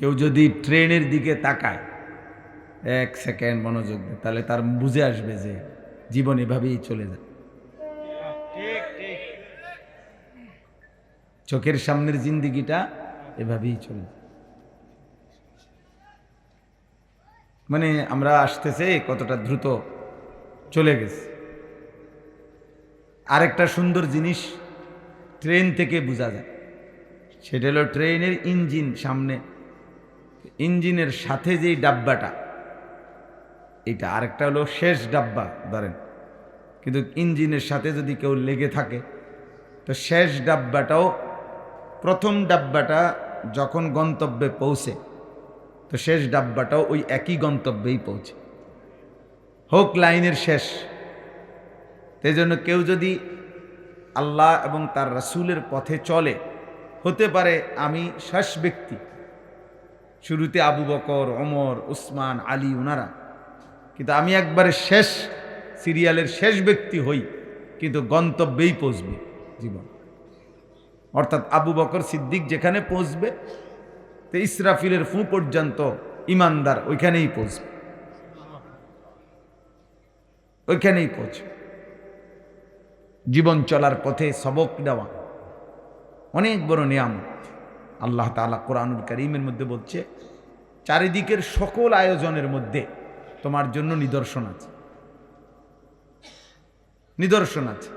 কেউ যদি ট্রেনের দিকে তাকায়, 1 সেকেন্ড মনোযোগ দেয়, তাহলে তার বুঝে আসবে যে জীবন এভাবেই চলে যায়। চোখের সামনের জিন্দিগিটা এভাবেই চলে যায়। মানে আমরা আসতেছে কতটা দ্রুত চলে গেছে। আরেকটা সুন্দর জিনিস ট্রেন থেকে বোঝা যায়, সেটা হলো ট্রেনের ইঞ্জিন। সামনে ইঞ্জিনের সাথে যেই ডাব্বাটা, এটা আরেকটা হলো শেষ ডাব্বা ধরেন, কিন্তু ইঞ্জিনের সাথে যদি কেউ লেগে থাকে তো শেষ ডাব্বাটাও, প্রথম ডাব্বাটা যখন গন্তব্যে পৌঁছে তো শেষ ডাব্বাটাও ওই একই গন্তব্যেই পৌঁছে, হোক লাইনের শেষ। সেই জন্য কেউ যদি আল্লাহ এবং তার রাসূলের পথে চলে, হতে পারে আমি শেষ ব্যক্তি, শুরুতে আবু বকর, ওমর, উসমান, আলী ওনারা, কিন্তু আমি একবারে শেষ সিরিয়ালের শেষ ব্যক্তি হই, কিন্তু গন্তব্যেই পৌঁছবে জীবন। অর্থাৎ আবু বকর সিদ্দিক যেখানে পৌঁছবে, তো ইসরাফিলের ফু পর্যন্ত ইমানদার ওইখানেই পৌঁছবে, ওইখানেই পৌঁছবে। জীবন চলার পথে সবক দেওয়া অনেক বড় নিয়ামত। আল্লাহ তাআলা কোরআনুল কারীমের মধ্যে বলছে, চারিদিকের সকল আয়োজনের মধ্যে তোমার জন্য নিদর্শন আছে, নিদর্শন আছে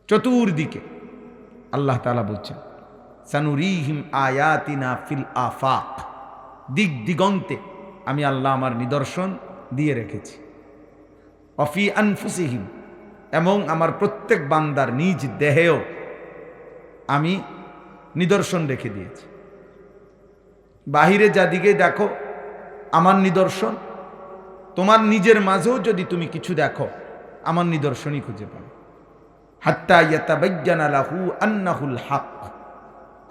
চতুর্দিকে। আল্লাহ তাআলা বলছেন, সানুরিহিম আয়াতিনা ফিল আফাক, দিক দিগন্তে আমি আল্লাহ আমার নিদর্শন দিয়ে রেখেছি। অফি আনফুসিহিম, এবং আমার প্রত্যেক বান্দার নিজ দেহেও আমি নিদর্শন রেখে দিয়েছি। বাহিরে যাদিকে দেখো আমার নিদর্শন, তোমার নিজের মাঝেও যদি তুমি কিছু দেখো আমার নিদর্শনই খুঁজে পাবে। হাত্তা ইয়াতাবায়্যানা লাহু আন্নাহুল হক।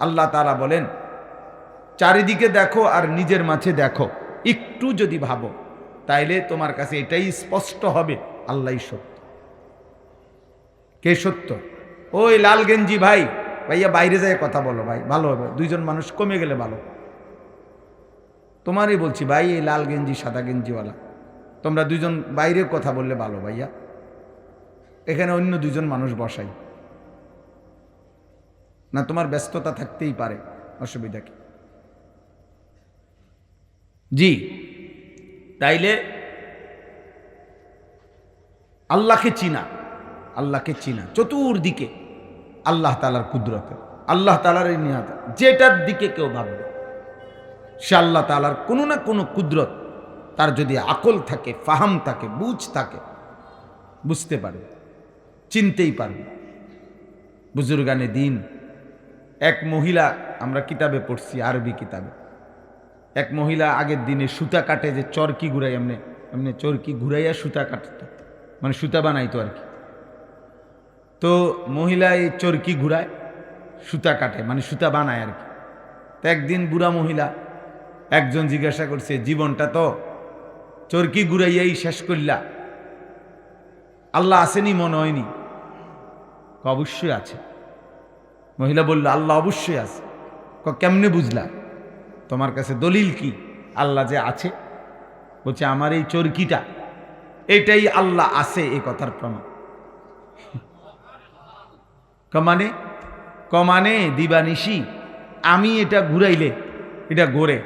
আল্লাহ তাআলা বলেন, চারিদিকে দেখো আর নিজের মাঝে দেখো, একটু যদি ভাবো তাইলে তোমার কাছে এটাই স্পষ্ট হবে আল্লাহই সত্য। কে সত্য? ওই লাল গেঞ্জি ভাই, ভাইয়া বাইরে যায় কথা বলো ভাই, ভালো হবে, দুইজন মানুষ কমে গেলে ভালো। তোমারই বলছি ভাই, এই লাল গেঞ্জি সাদা গেঞ্জিওয়ালা, তোমরা দুইজন বাইরে কথা বললে ভালো ভাইয়া, এখানে অন্য দুইজন মানুষ বসাই না, তোমার ব্যস্ততা থাকতেই পারে, অসুবিধা কি? জি, তাইলে আল্লাহকে চিনা, আল্লাহকে চিনা চতুর্দিকে আল্লাহ তাআলার কুদরতে, আল্লাহ তাআলার এই নিয়ামত, যেটার দিকে কেউ ভাববে সে আল্লাহ তাআলার কোনো না কোনো কুদরত, তার যদি আকল থাকে, ফাহাম থাকে, বুঝ থাকে, বুঝতে পারবে, চিনতেই পারবে। বুজুর্গানে দিন এক মহিলা, আমরা কিতাবে পড়ছি, আরবি কিতাবে, এক মহিলা আগের দিনে সুতা কাটে, যে চরকি ঘুরাই, এমনি এমনি চরকি ঘুরাইয়া সুতা কাটতো, মানে সুতা বানাইতো আর কি। তো মহিলা এই চরকি ঘুরায়, সুতা কাটে, মানে সুতা বানায় আর কি। তো একদিন বুড়া মহিলা, একজন জিজ্ঞাসা করছে, জীবনটা তো চরকি ঘুরাইয়াই শেষ করলা, আল্লাহ আসেনি মনে হয়নি? অবশ্যই আছে। মহিলা বলল, আল্লাহ অবশ্যই আছে। কেমনে বুঝলা? তোমার কাছে দলিল কি আল্লাহ যে আছে? বলছে, আমার এই চরকিটা, এটাই আল্লাহ আছে এই কথার প্রমাণ। কমানে দিবানিশি আমি এটা ঘুরাইলে এটা ঘোরে,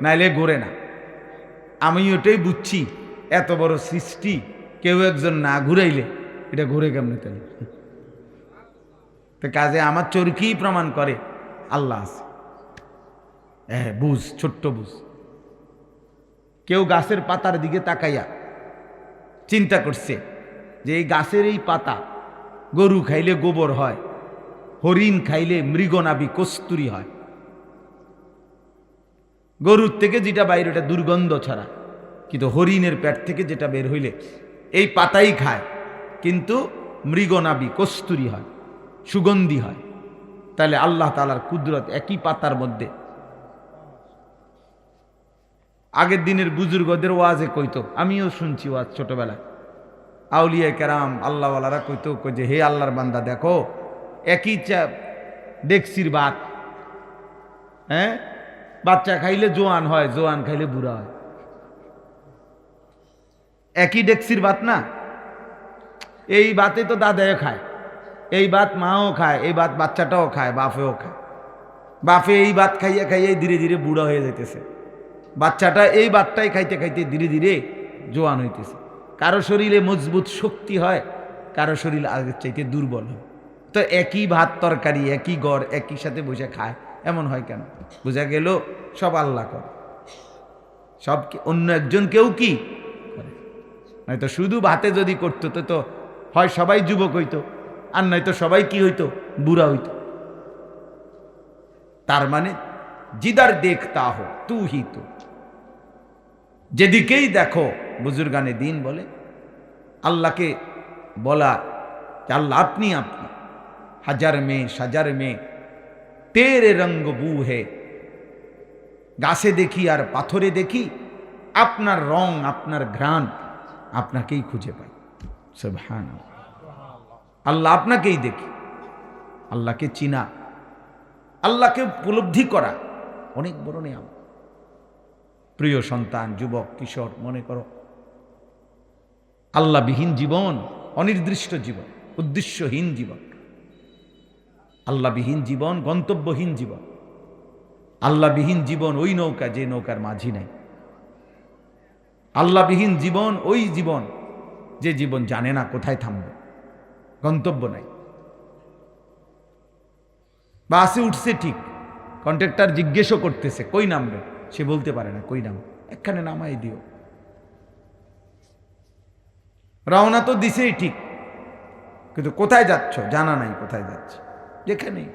নাইলে ঘোরে না। আমি ওটাই বুঝছি, এত বড় সৃষ্টি কেউ একজন না ঘুরাইলে এটা ঘুরে কেমনে? তাহলে তো কাজে আমার চরকি প্রমাণ করে আল্লাহ আছে। হ্যাঁ, বুঝ, ছোট্ট বুঝ। কেউ গাছের পাতার দিকে তাকাইয়া চিন্তা করছে যে এই গাছের এই পাতা গরু খাইলে গোবর হয়, হরিণ খাইলে মৃগনাভি কস্তুরী হয়, গরুর থেকে যেটা বাইরে ওটা দুর্গন্ধ ছাড়া, কিন্তু হরিণের পেট থেকে যেটা বের হইলে এই পাতাই খায়, কিন্তু মৃগনাভি কস্তুরী হয়, সুগন্ধি হয়। তাহলে আল্লাহ তাআলার কুদরত একই পাতার মধ্যে। আগের দিনের বুজুর্গদের ওয়াজে কইতো, আমিও শুনছি ওয়াজ ছোটবেলায়, আউলিয়া কেরাম আল্লাহওয়ালারা কইতো যে হে আল্লাহর বান্দা, দেখো একই ডেকসির ভাত, হ্যাঁ বাচ্চা খাইলে জোয়ান হয়, জোয়ান খাইলে বুড়া হয়। একই ডেক্সির ভাত না, এই ভাতে তো দাদাও খায়, এই ভাত মাও খায়, এই ভাত বাচ্চাটাও খায়, বাপেও খায়। বাপে এই ভাত খাইয়ে খাইয়ে ধীরে ধীরে বুড়া হয়ে যেতেছে, বাচ্চাটা এই ভাতটাই খাইতে খাইতে ধীরে ধীরে জোয়ান হইতেছে। কারো শরীরে মজবুত শক্তি হয়, কারো শরীর আগের চাইতে দুর্বল হয়। তো একই ভাত তরকারি, একই গড়, একই সাথে বসে খায়, এমন হয় কেন? বোঝা গেল সব আল্লাহ করে, সব অন্য একজন কেউ কি করে। নয়তো শুধু ভাতে যদি করতো তো হয় সবাই যুবক হইতো, আর নয়তো সবাই কি হইতো, বুড়া হইতো। তার মানে জিদার দেখতা হো তু হি তো, যেদিকেই দেখো, বুজুর্গানে দিন বলে আল্লাহকে বলা যে আল্লাহ আপনি আপনি, হাজার মেয়ে সাজার মেয়ে তেরে রঙ্গ বু হে, গাছে দেখি আর পাথরে দেখি, আপনার রং আপনার ঘ্রাণ আপনাকেই খুঁজে পাই। সুবহানাল্লাহ, আল্লাহ আপনাকেই দেখি। আল্লাহকে চিনা, আল্লাহকে উপলব্ধি করা অনেক বড় নিয়ামত। প্রিয় সন্তান, যুবক, কিশোর, মনে করো আল্লাহবিহীন জীবন অনির্দিষ্ট জীবন, উদ্দেশ্যহীন জীবন। আল্লাহবিহীন জীবন গন্তব্যহীন জীবন। আল্লাহবিহীন জীবন ওই নৌকা যে নৌকার মাঝি নাই। আল্লাহবিহীন জীবন ওই জীবন যে জীবন জানে না কোথায় থামবে, গন্তব্য নাই। বাসে উঠছে ঠিক, কন্ট্রাক্টর জিজ্ঞেসও করতেছে কই নামবে, সে বলতে পারে না কই নাম, একখানে নামাই দিও। রওনা তো দিছেই ঠিক, কিন্তু কোথায় যাচ্ছ জানা নাই, কোথায় যাচ্ছে, যেখানেই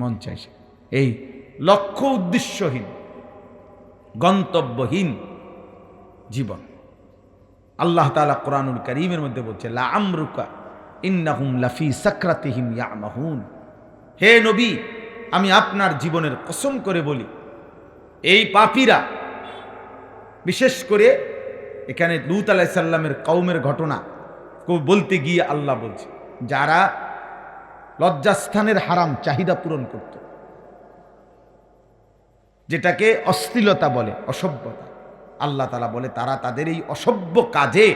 মন চাইছে। এই লক্ষ্য উদ্দেশ্যহীন গন্তব্যহীন জীবন। আল্লাহ তাআলা কোরআনুল কারীমের মধ্যে বলছে লা আমরুকা ইন্নাহুম লাফি সাকরাতিহিম ইয়ামাহুন। হে নবী, আমি আপনার জীবনের কসম করে বলি, এই পাপীরা, বিশেষ করে এখানে লূত আলাইহিস সালামের কওমের ঘটনা বলতে গিয়ে আল্লাহ বলছে, যারা লজ্জাস্থানের হারাম চাহিদা পূরণ করত, যেটাকে অশ্লীলতা বলে, অসভ্যতা, আল্লাহ তাআলা বলে তারা তাদের এই অসভ্য কাজে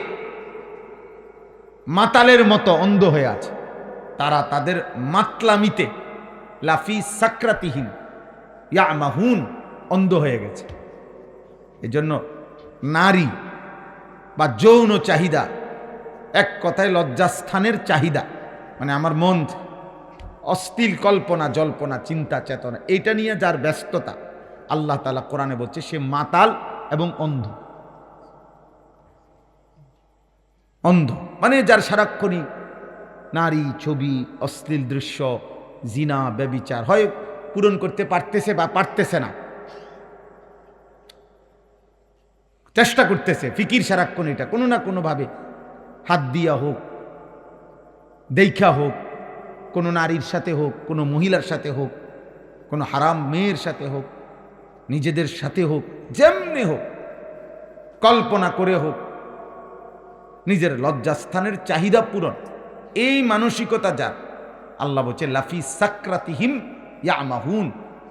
মাতালের মতো অন্ধ হয়ে আছে। তারা তাদের মাতলামিতে লাফি সাকরাতিহিম ইয়ামাহুন, অন্ধ হয়ে গেছে। এজন্য নারী বা যৌন চাহিদা, এক কথায় লজ্জাস্থানের চাহিদা, মানে আমার মন অশ্লীল কল্পনা জল্পনা চিন্তা চেতনা, এইটা নিয়ে যার ব্যস্ততা, আল্লাহ তাআলা কোরআনে বলছে সে মাতাল এবং অন্ধ। অন্ধ মানে যার সারাক্ষণই নারী, ছবি, অশ্লীল দৃশ্য, জিনা, ব্যভিচার হয় পূরণ করতে পারতেছে বা পারতেছে না, চেষ্টা করতেছে, ফিকির সারাক্ষণ এটা কোনো না কোনোভাবে হাত দিয়া হোক, দেখা হোক, কোনো নারীর সাথে হোক, কোনো মহিলার সাথে হোক, কোনো হারাম মেয়ের সাথে হোক, নিজেদের সাথে হোক, যেমনি হোক, কল্পনা করে হোক, নিজের লজ্জাস্থানের চাহিদা পূরণ, এই মানসিকতা যার, আল্লাহ বলছে লাফি সাকরাতিহিম ইয়ামাহুন,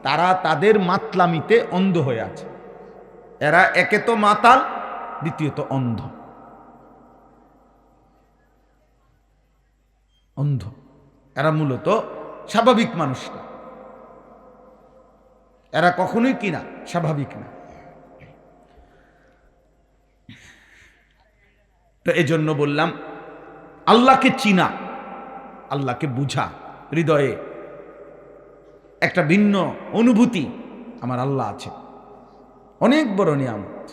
তারা তাদের মাতলামিতে অন্ধ হয়ে আছে। এরা একে তো মাতাল, দ্বিতীয়ত অন্ধ। অন্ধ এরা মূলত স্বাভাবিক মানুষ না, এরা কখনোই কিনা স্বাভাবিক না। তো এজন্য বললাম আল্লাহকে চিনা, আল্লাহকে বুঝা, হৃদয়ে একটা ভিন্ন অনুভূতি, আমার আল্লাহ আছে, অনেক বড় নিয়ামত,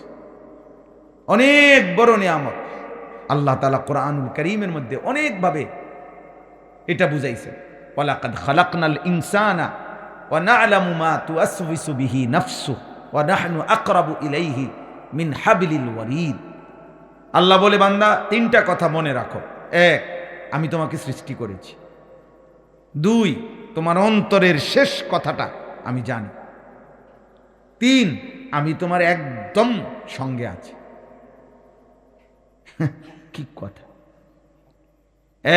অনেক বড় নিয়ামত। আল্লাহ তাআলা কোরআনুল কারীমের মধ্যে অনেকভাবে এটা বুঝাইছে, ওয়ালাকাদ খালাকনাল ইনসানা ওয়া না'লামু মা তুওয়াসওয়িসু বিহি নাফসুহু ওয়া নাহনু আকরাবু ইলাইহি মিন হাবলিল ওয়ারিদ। আল্লাহ বলে, বান্দা তিনটা কথা মনে রাখো। এক, আমি তোমাকে সৃষ্টি করেছি। দুই, তোমার অন্তরের শেষ কথাটা আমি জানি। তিন, আমি তোমার একদম সঙ্গে আছি। কি কথা!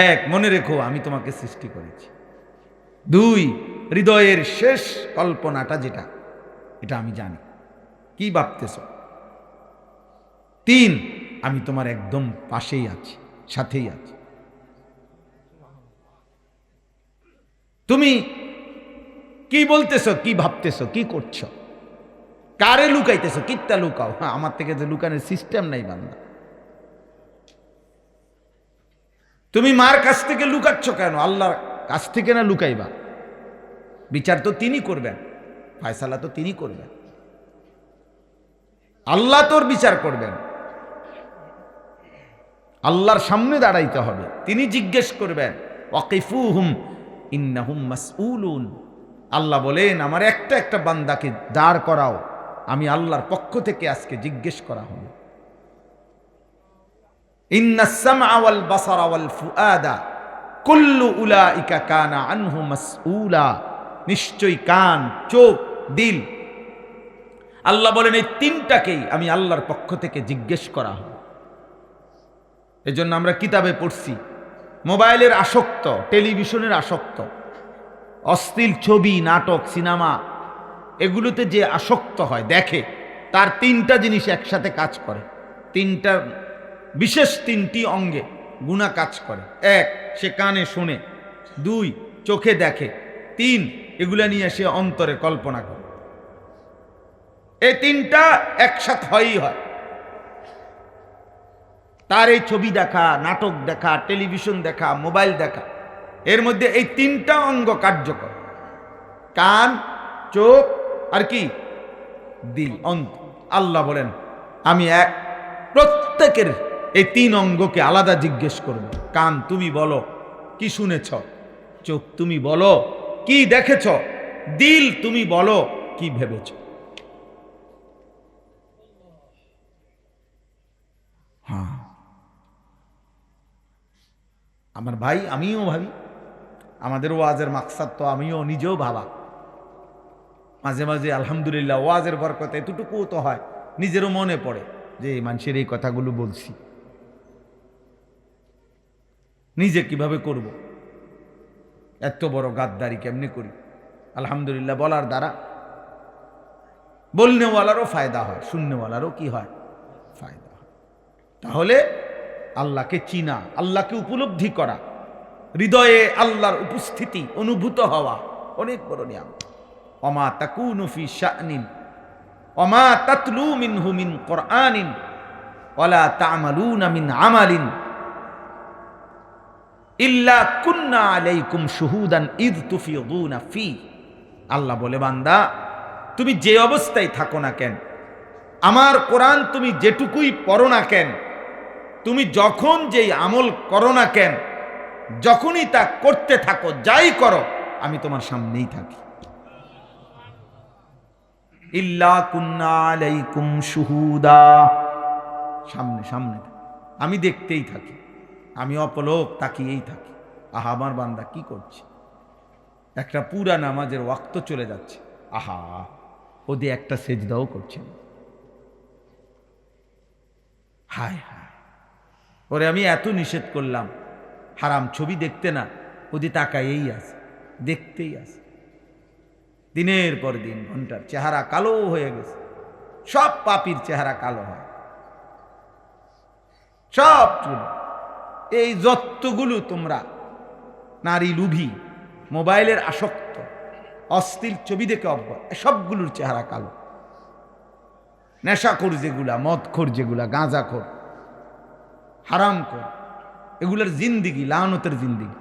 এক, মনে রেখো আমি তোমাকে সৃষ্টি করেছি। দুই, হৃদয়ের শেষ কল্পনাটা যেটা এটা আমি জানি। কি ভাবতেছ? 3, আমি তোমার একদম পাশেই আছি, সাথেই আছি। তুমি কি বলতেছ, কি ভাবতেছ, কি করছো, কারে লুকাইতেছ? কিত্তা লুকাও? হ্যাঁ, আমার থেকে যে লুকানোর সিস্টেম নাই বান্দা। তুমি মার কাছ থেকে লুকাচ্ছ কেন? আল্লাহর কাছ থেকে না লুকাইবা? বিচার তো তিনি করবেন, ফয়সালা তো তিনি করবেন, আল্লাহ তোর বিচার করবেন। আল্লাহর সামনে দাঁড়াইতে হবে, তিনি জিজ্ঞেস করবেন। ওয়াকিফুহুম ইন্নাহুম মাসউলুন। আল্লাহ বলেন, আমার একটা একটা বান্দাকে দাঁড় করাও, আমি আল্লাহর পক্ষ থেকে আজকে জিজ্ঞেস করা হবে। ইন্নাস সামআ ওয়াল বাসারা ওয়াল ফুআদা কুল্লু উলাইকা কানা আনহু মাসউলা। নিশ্চয়ই কান, চোখ, দিল, আল্লাহ বলেন এই তিনটাকেই আমি আল্লাহর পক্ষ থেকে জিজ্ঞেস করা হবে। এজন্য আমরা কিতাবে পড়ছি, মোবাইলের আসক্ত, টেলিভিশনের আসক্ত, অশ্লীল ছবি, নাটক, সিনেমা, এগুলোতে যে আসক্ত হয়, দেখে, তার 3টা জিনিস একসাথে কাজ করে। বিশেষ 3টি অঙ্গে গুনাহ কাজ করে। 1, সে কানে শোনে। 2, চোখে দেখে। 3, এগুলা নিয়ে সে অন্তরে কল্পনা করে। এই 3টা একসাথে হয়ই হয়। তার এই ছবি দেখা, নাটক দেখা, টেলিভিশন দেখা, মোবাইল দেখা, এর মধ্যে এই 3টা অঙ্গ কার্যকর। কান, চোখ আর কি? দিল, অন্তর। আল্লাহ বলেন আমি প্রত্যেকের এই 3 অঙ্গকে আলাদা জিজ্ঞেস করব। কান, তুমি বলো কি শুনেছ? চোখ, তুমি বলো কি দেখেছ? দিল, তুমি বলো কি ভেবেছ? হ্যাঁ আমার ভাই, আমিও ভাবি, আমাদের ওয়াজের মাকসাদ তো আমিও নিজেও ভাবা। মাঝে মাঝে আলহামদুলিল্লাহ ওয়াজের বরকতে এতটুকুও তো হয়, নিজেরও মনে পড়ে যে মানুষের এই কথাগুলো বলছি, নিজে কিভাবে করব, এত বড় গাদ্দারি কেমনে করি। আলহামদুলিল্লাহ বলার দ্বারা বলনেওয়ালারও ফায়দা হয়, শুননেওয়ালারও কি হয়? ফায়দা হয়। তাহলে আল্লাহকে চিনা, আল্লাহকে উপলব্ধি করা, হৃদয়ে আল্লাহর উপস্থিতি অনুভূত হওয়া অনেক বড় নিয়ামত। ওমা তাকুনু ফি শানিন ওমা তাতলু মিনহু মিন কুরআনিন ওয়ালা তা'মালুনা মিন আমালিন ইল্লা কুন্না আলাইকুম শুহুদান ইয তুফিদুনা ফি। আল্লাহ বলে, বান্দা তুমি যে অবস্থায় থাকো না কেন, আমার কোরআন তুমি যেটুকুই পড়ো না কেন, তুমি যখন যেই আমল করো না কেন, যখনই তা করতে থাকো, যাই করো, আমি তোমার সামনেই থাকি। ইল্লা কুন্না আলাইকুম শুহুদা, সামনে সামনে আমি দেখতেই থাকি, আমি অপলক তাকিয়েই থাকি। আহা আমার বান্দা কি করছে, একটা পুরা নামাজের ওয়াক্ত চলে যাচ্ছে, আহা ওদের একটা সেজদাও করছে না। হায় হায়, ওরে আমি এত নিষেধ করলাম হারাম ছবি দেখতে না, ওদি তাকাইয়েই আছে, দেখতেই আছে। দিনের পর দিন, ঘন্টার চেহারা কালো হয়ে গেছে। সব পাপীর চেহারা কালো হয়, সব চুল। এই যতগুলো তোমরা নারী লুভি, মোবাইলের আসক্ত, অশ্লীল ছবি দেখে অভ্যস্ত, সবগুলোর চেহারা কালো। নেশাখোর যেগুলা, মদখোর যেগুলা, গাঁজাখোর, হারামখোর, এগুলার জিন্দিগি লানতের জিন্দিগি,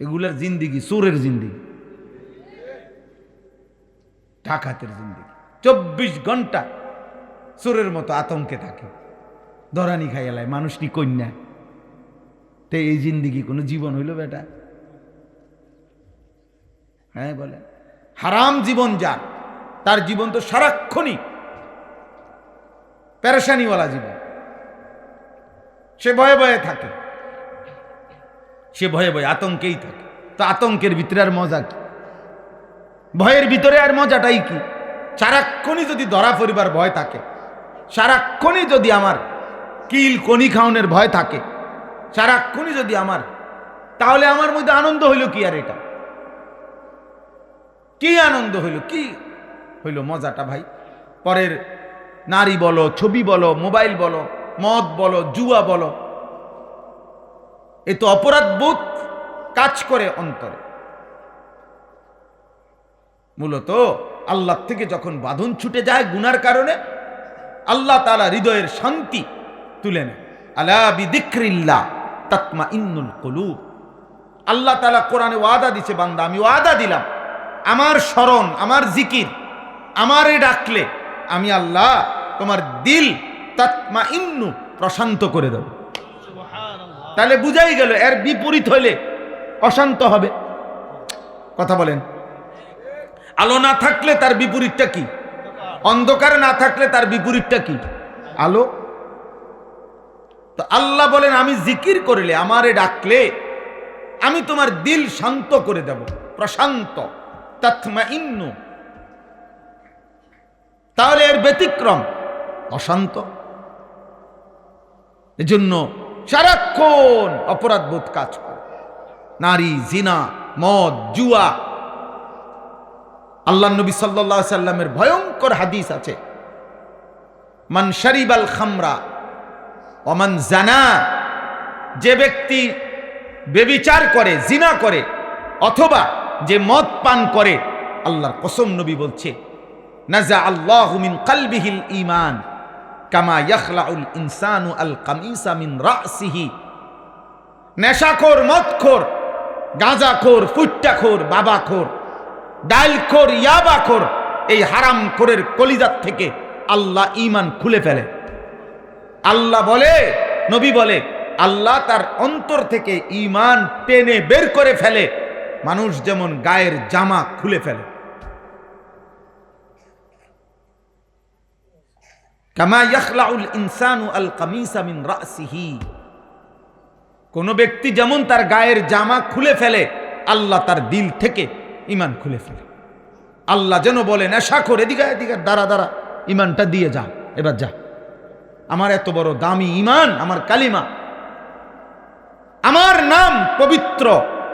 এগুলার জিন্দিগি চোরের জিন্দিগি, ডাকাতের জিন্দিগি। 24 ঘন্টা চোরের মতো আতঙ্কে থাকে, ধরানি খাইয়ালায় মানুষ নি কন্যা। তো এই জিন্দিগি কোনো জীবন হইল বেটা? হ্যাঁ বলে, হারাম জীবন যার, তার জীবন তো সারাক্ষণই পেরেশানিওয়ালা জীবন। সে ভয়ে ভয়ে থাকে, সে ভয়ে ভয়ে আতঙ্কেই থাকে। তো আতঙ্কের ভিতরে আর মজা কি? ভয়ের ভিতরে আর মজাটাই কি? সারাক্ষণই যদি ধরা পরিবার ভয় থাকে, সারাক্ষণই যদি আমার কিল কনি খাওনের ভয় থাকে, সারাক্ষণই যদি আমার, তাহলে আমার মধ্যে আনন্দ হইল কি? আর এটা কি আনন্দ হইল, কি হইল মজাটা ভাই। পরের নারী বলো, ছবি বলো, মোবাইল বলো, মদ বলো, জুয়া বলো, এ তো অপরাধ বোধ কাজ করে অন্তরে। মূলত আল্লাহ থেকে যখন বাঁধন ছুটে যায় গুনার কারণে, আল্লাহ তাআলা হৃদয়ের শান্তি তুলে নেয়। আলা বিযিক্রিল্লাহ তাতমাইন্নুল কুলুব। আল্লাহ তাআলা কোরআনে ওয়াদা দিছে, বান্দা আমি ওয়াদা দিলাম, আমার স্মরণ, আমার জিকির, আমারে ডাকলে আমি আল্লাহ তোমার দিল তাতমাইন্নু প্রশান্ত করে দেব। তাহলে বুঝাই গেল এর বিপরীত হইলে অশান্ত হবে। কথা বলেন, আলো না থাকলে তার বিপরীতটা কি? অন্ধকার না থাকলে তার বিপরীতটা কি? আলো। তো আল্লাহ বলেন আমি জিকির করলে, আমারে ডাকলে আমি তোমার দিল শান্ত করে দেব, প্রশান্ত, তাতমাইন্নু। তাহলে এর ব্যতিক্রম অশান্ত। এজন্য সারাক্ষণ অপরাধ বোধ কাজ করে, নারী, জিনা, মদ, জুয়া। আল্লাহ নবী সাল্লাল্লাহু আলাইহি সাল্লামের ভয়ঙ্কর হাদিস আছে, মান শারিবাল খামরা ওয়া মান জানা, যে ব্যক্তি বেবিচার করে, জিনা করে, অথবা যে মদ পান করে, আল্লাহর কসম নবী বলছে নাজা আল্লাহু মিন কলবিহিল ঈমান কামা ইয়াখলাউল ইনসানু আল কামিসা মিন রাসিহি। নেশাখোর, মদখোর, গাঁজাখোর, ফুট্টাখোর, বাবাখোর, ডাইলখোর, ইয়াবাখোর, এই হারাম খোরের কলিজাত থেকে আল্লাহ ঈমান খুলে ফেলে। আল্লাহ বলে, নবী বলে, আল্লাহ তার অন্তর থেকে ঈমান টেনে বের করে ফেলে, মানুষ যেমন গায়ের জামা খুলে ফেলে। কামা ইয়াখলাউল ইনসানু আল কামিসা মিন রাসিহি। কোন ব্যক্তি যেমন তার গায়ের জামা খুলে ফেলে, আল্লাহ তার দিল থেকে ঈমান খুলে ফেলে। আল্লাহ যেন বলে, নেশাখোর, এদিকে এদিকে, দাঁড়া দাঁড়া, ঈমানটা দিয়ে যা, এবার যা। আমার এত বড় দামি ঈমান, আমার কালিমা, আমার নাম পবিত্র,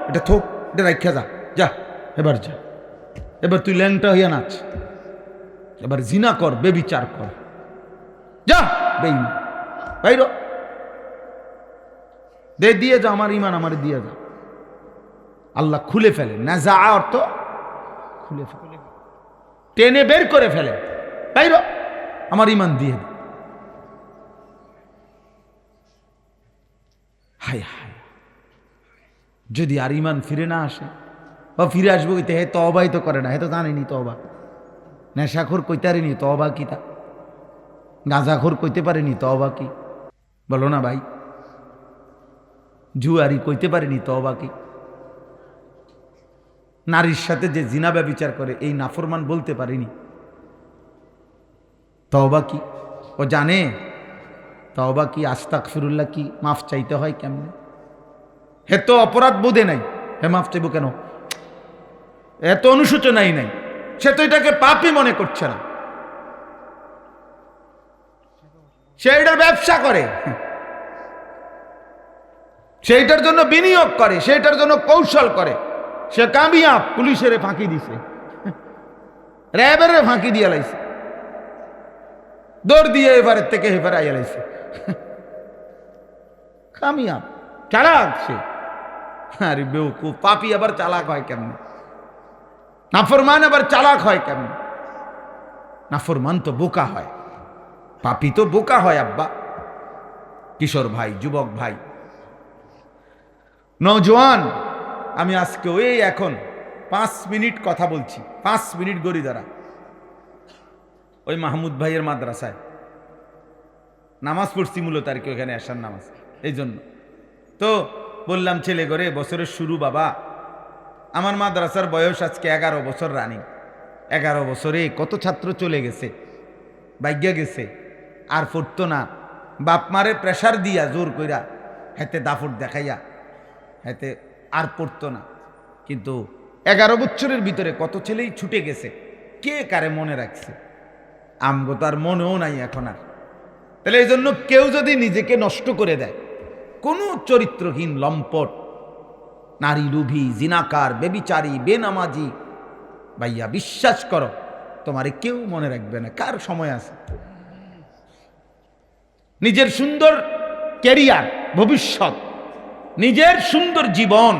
এটা থোক, এটা রাখা যা, যা এবার যা। এবার তুই ল্যাংটা হইয়া নাচ, এবার জিনা কর, বেবিচার কর, যা বেঈমান, বাইর দে, দিয়ে যা, আমার ঈমান আমার দিয়ে যা। আল্লাহ খুলে ফেলে, নাজা অর্থ খুলে ফেলে, টেনে বের করে ফেলে, বাইর আমার ঈমান দিয়ে দে। হায় হায়, যদি আর ঈমান ফিরে না আসে, বা ফিরে আসবো কইতে, হে তওবাই তো করে না, হে তো জানেনি তওবা। নেশাখোর কইতে পারেনি তওবা কি, তা গাঁজাখোর কইতে পারেনি তওবা কি, বলো না ভাই। জুয়ারি কইতে পারেনি তওবা কি। নারীর সাথে যে জিনা ব্যভিচার করে, এই নাফরমান বলতে পারেনি তওবা কি। ও জানে তওবা কি, আস্তাগফিরুল্লাহ কি, মাফ চাইতে হয় কেমনে। হে তো অপরাধ বোধে নাই, হে মাফ চাইব কেন, এত অনুশোচনাই নাই। সে তো এটাকে পাপই মনে করছে না, সে এটার ব্যবসা করে, সেইটার জন্য বিনিয়োগ করে, সেইটার জন্য কৌশল করে। সে কামিয়াব, পুলিশের ফাঁকি দিছে, র্যাবের ফাঁকি দিয়ে লাইছে, দৌড় দিয়ে এবারের থেকে হেফার আইয়া লাইছে। কামিয়াব, চালাক সে। আরে বেউকুফ, পাপি আবার চালাক হয় কেমনে? নাফরমান আবার চালাক হয় কেমনে? নাফরমান তো বোকা হয়, পাপি তো বোকা হয়। আব্বা, কিশোর ভাই, যুবক ভাই, নওজোয়ান, আমি আজকে ওই এখন 5 মিনিট কথা বলছি, 5 মিনিট গড়ি দ্বারা ওই মাহমুদ ভাইয়ের মাদ্রাসায় নামাজ পড়ছি, মূলত আর কি ওখানে আসার নামাজ। এই জন্য তো বললাম, ছেলে করে বছরের শুরু বাবা, আমার মাদ্রাসার বয়স আজকে 11 বছর রানিং। 11 বছরে কত ছাত্র চলে গেছে, ভাগ্যা গেছে, আর পড়তো না। বাপ মারে প্রেশার দিয়া জোর কইরা, হাতে দাফট দেখাইয়া, হাতে আর পড়তো না। কিন্তু 11 বছরের ভিতরে কত ছেলেই ছুটে গেছে, কে কারে মনে রাখছে? আমগো তার মনেও নাই এখন আর। তাহলে এই জন্য কেউ যদি নিজেকে নষ্ট করে দেয়, কোনো চরিত্রহীন লম্পট, নারী লুভী, জিনাকার, বেবিচারী, বেনামাজি, ভাইয়া বিশ্বাস করো, তোমারে কেউ মনে রাখবে না। কার সময় আছে? নিজের সুন্দর ক্যারিয়ার, ভবিষ্যৎ, নিজের সুন্দর জীবন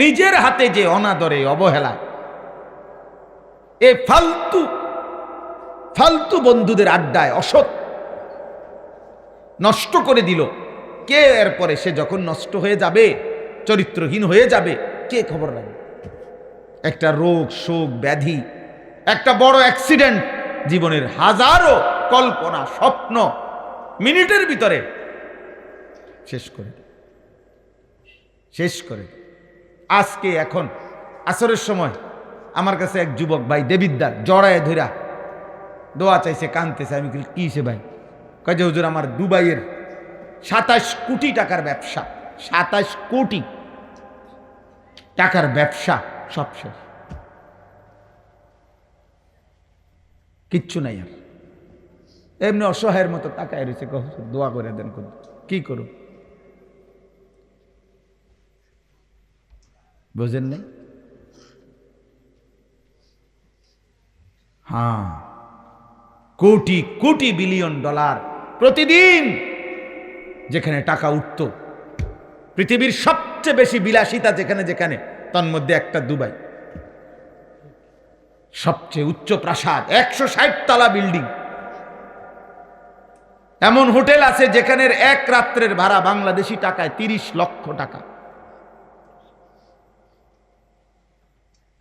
নিজের হাতে যে অনাদরে অবহেলা, এ ফালতু ফালতু বন্ধুদের আড্ডায় অসৎ নষ্ট করে দিল কে? এরপরে সে যখন নষ্ট হয়ে যাবে, চরিত্রহীন হয়ে যাবে, কে খবর রাখবে? একটা রোগ, শোক, ব্যাধি, একটা বড় অ্যাক্সিডেন্ট জীবনের হাজারো কল্পনা, স্বপ্ন মিনিটের ভিতরে শেষ করে দেয়, শেষ করে দেয়। আজকে এখন আসরের সময় আমার কাছে এক যুবক ভাই দেবিদ্দার জড়ায় ধইরা দোয়া চাইছে, কানতেছে। আমি কি সে ভাই? কয় যে হুজুর, আমার দুবাইয়ের 27 কোটি টাকার ব্যবসা, 27 কোটি টাকার ব্যবসা সব শেষ, কিচ্ছু নাই আর। এমনি অসহায়ের মতো তাকায় রয়েছে, দোয়া করে দেন। কি করো বুঝেন নাই? হ্যাঁ, কোটি কোটি বিলিয়ন ডলার প্রতিদিন যেখানে টাকা উঠত, পৃথিবীর সবচেয়ে বেশি বিলাসিতা যেখানে যেখানে, তন্মধ্যে একটা দুবাই, সবচেয়ে উচ্চ প্রাসাদ, 160 তলা বিল্ডিং। এমন হোটেল আছে যেখানের এক রাত্রের ভাড়া বাংলাদেশি টাকায় 30 লক্ষ টাকা।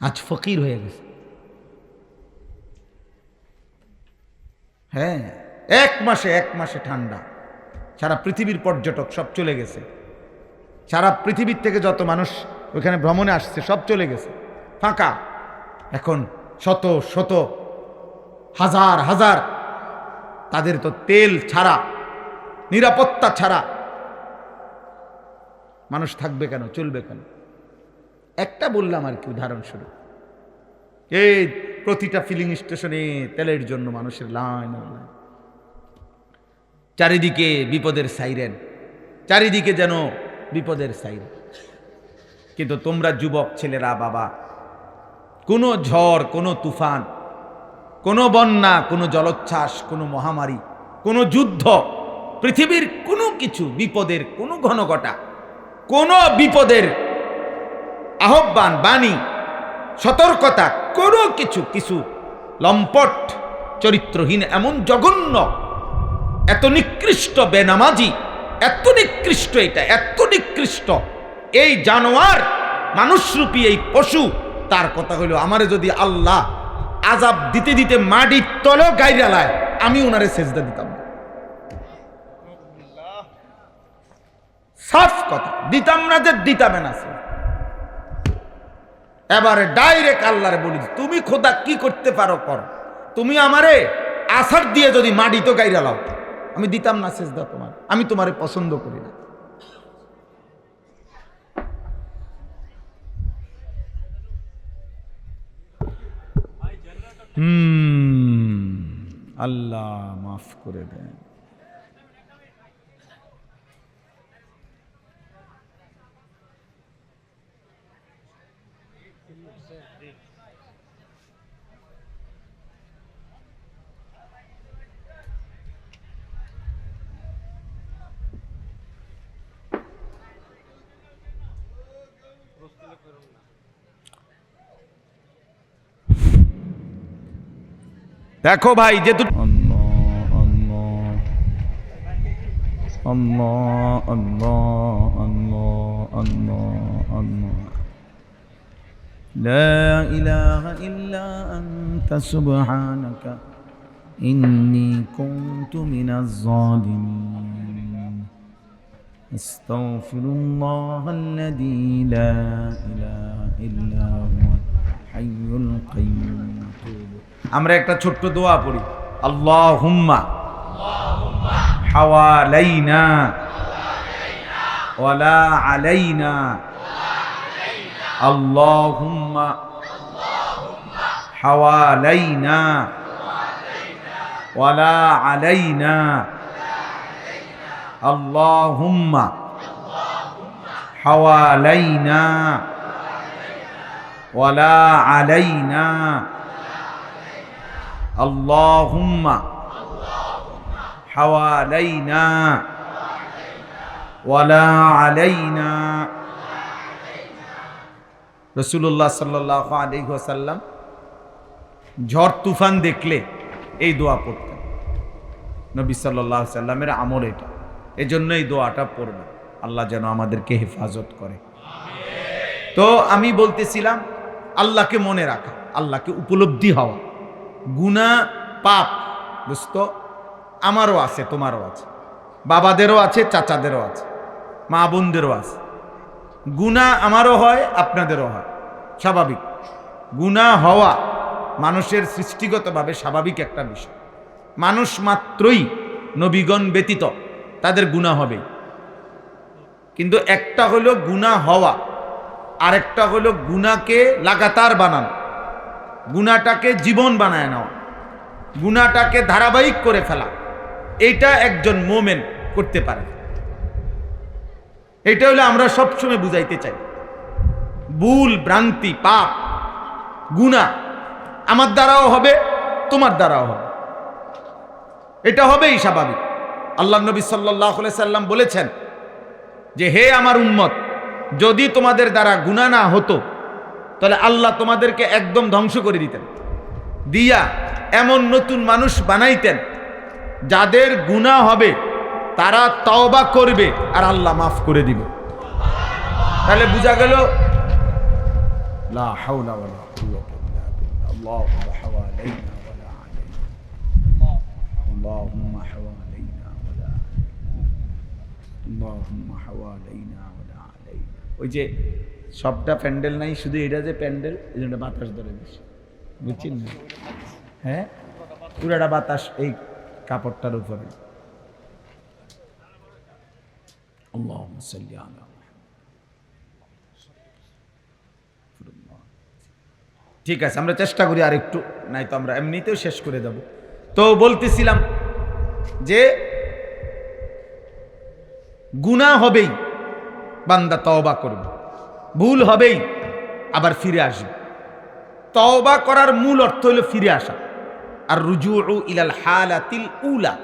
আজ ফকির হয়ে গেছে। হ্যাঁ, এক মাসে ঠান্ডা, সারা পৃথিবীর পর্যটক সব চলে গেছে, সারা পৃথিবীর থেকে যত মানুষ ওইখানে ভ্রমণে আসছে সব চলে গেছে, ফাঁকা। এখন শত শত হাজার হাজার, তাদের তো তেল ছাড়া, নিরাপত্তা ছাড়া মানুষ থাকবে কেন, চলবে কেন? একটা বললাম আর কি উদাহরণস্বরূপ। এই প্রতিটা ফিলিং স্টেশনে তেলের জন্য মানুষের লাইন, চারিদিকে বিপদের সাইরেন, চারিদিকে যেন বিপদের সাইরেন। কিন্তু তোমরা যুবক ছেলেরা, বাবা, কোনো ঝড়, কোনো তুফান, কোনো বন্যা, কোনো জলোচ্ছ্বাস, কোনো মহামারী, কোনো যুদ্ধ, পৃথিবীর কোনো কিছু, বিপদের কোনো ঘনঘটা, কোনো বিপদের আহ্বান, বাণী, সতর্কতা, কোনো কিছু লম্পট, চরিত্রহীন, এমন জঘন্য, এত নিকৃষ্ট বেনামাজি, এত নিকৃষ্ট, এটা এত নিকৃষ্ট এই জানোয়ার, মানুষরূপী এই পশু, তার কথা হইল, আমারে যদি আল্লাহ আযাব দিতে দিতে মাটির তলেও গাইরা লায়, আমি ওনারে সেজদা দিতাম না। সাফ কথা, দিতাম না যে দিতামে না। এবারে ডাইরেক্ট আল্লাহরে বলি, তুমি খোদা কি করতে পারো করো, তুমি আমারে আসার দিয়ে যদি মাটি তো গাইরা লাও, আমি দিতাম না সেজদা তোমার, আমি তোমারে পছন্দ করি না। আল্লাহ মাফ করে দেন। দেখো ভাই, যেহেতু لا إله إلا أنت سبحانك إني كنت من الظالمين أستغفر الله الذي لا إله إلا هو الحي القيوم। আমরা একটা ছোট্ট দোয়া পড়ি, আল্লাহুম্মা হাওয়ালাইনা ওয়ালা আলাইনা, আল্লাহুম্মা হাওয়ালাইনা ওয়ালা আলাইনা, আল্লাহুম্মা হাওয়ালাইনা ওয়ালা আলাইনা আল্লাহুম্মা হাওয়ালাইনা ওয়ালা আলাইনা। রাসূলুল্লাহ সাল্লাল্লাহু আলাইহি ওয়াসাল্লাম ঝড় তুফান দেখলে এই দোয়া পড়তেন। নবী সাল্লাল্লাহু আলাইহি ওয়াসাল্লামের আমল এটা, এজন্য এই দোয়াটা পড়বেন, আল্লাহ যেন আমাদেরকে হেফাজত করে। তো আমি বলতেছিলাম আল্লাহকে মনে রাখা, আল্লাহকে উপলব্ধি হওয়া। গুনাহ পাপ দোস্ত আমারও আছে, তোমারও আছে, বাবাদেরও আছে, চাচাদেরও আছে, মা বোনদেরও আছে। গুনাহ আমারও হয়, আপনাদেরও হয়, স্বাভাবিক। গুনাহ হওয়া মানুষের সৃষ্টিগতভাবে স্বাভাবিক একটা বিষয়। মানুষ মাত্রই, নবীগণ ব্যতীত, তাদের গুনাহ হবে। কিন্তু একটা হলো গুনাহ হওয়া, আরেকটা হলো গুনাহকে লাগাতার বানানো, গুনাহটাকে জীবন বানায় নেওয়া, গুনাহটাকে ধারাবাহিক করে ফেলা। এইটা একজন মোমেন করতে পারে। এটা হলো আমরা সবসময় বুঝাইতে চাই। ভুল, ভ্রান্তি, পাপ, গুনাহ আমার দ্বারাও হবে, তোমার দ্বারাও হবে, এটা হবেই স্বাভাবিক। আল্লাহ নবী সাল্লাল্লাহু আলাইহি সাল্লাম বলেছেন যে হে আমার উম্মত, যদি তোমাদের দ্বারা গুনাহ না হতো তাহলে আল্লাহ তোমাদেরকে একদম ধ্বংস করে দিতেন, দিয়া এমন নতুন মানুষ বানাইতেন যাদের গুনাহ হবে, তারা তওবা করবে আর আল্লাহ মাফ করে দিবে। তাহলে বোঝা গেল লা হাওলা ওয়ালা কুওয়াতা ইল্লা বিল্লাহ। আল্লাহুম্মা হাওয়ালাইনা ওয়ালা আলাইনা, আল্লাহুম্মা হাওয়ালাইনা ওয়ালা আলাইনা, আল্লাহুম্মা হাওয়ালাইনা ওয়ালা আলাইনা। ওই যে সবটা প্যান্ডেল নাই, শুধু এটা যে প্যান্ডেল, এই জন্য বাতাস ধরে বেশি, বুঝছেন না? হ্যাঁ, পুরাটা বাতাস এই কাপড়টার উপরে। আল্লাহুম্মা সাল্লি আলা মুহাম্মাদ। ঠিক আছে, আমরা চেষ্টা করি আর একটু, নাই তো আমরা এমনিতেও শেষ করে দেব। তো বলতেছিলাম যে গুনাহ হবেই, বান্দা তওবা করবে, ভুল হবেই, আবার ফিরে আসবে। তওবা করার মূল অর্থ হলো ফিরে আসা। আর রুজুউ ইলাল হালাতিল উলা,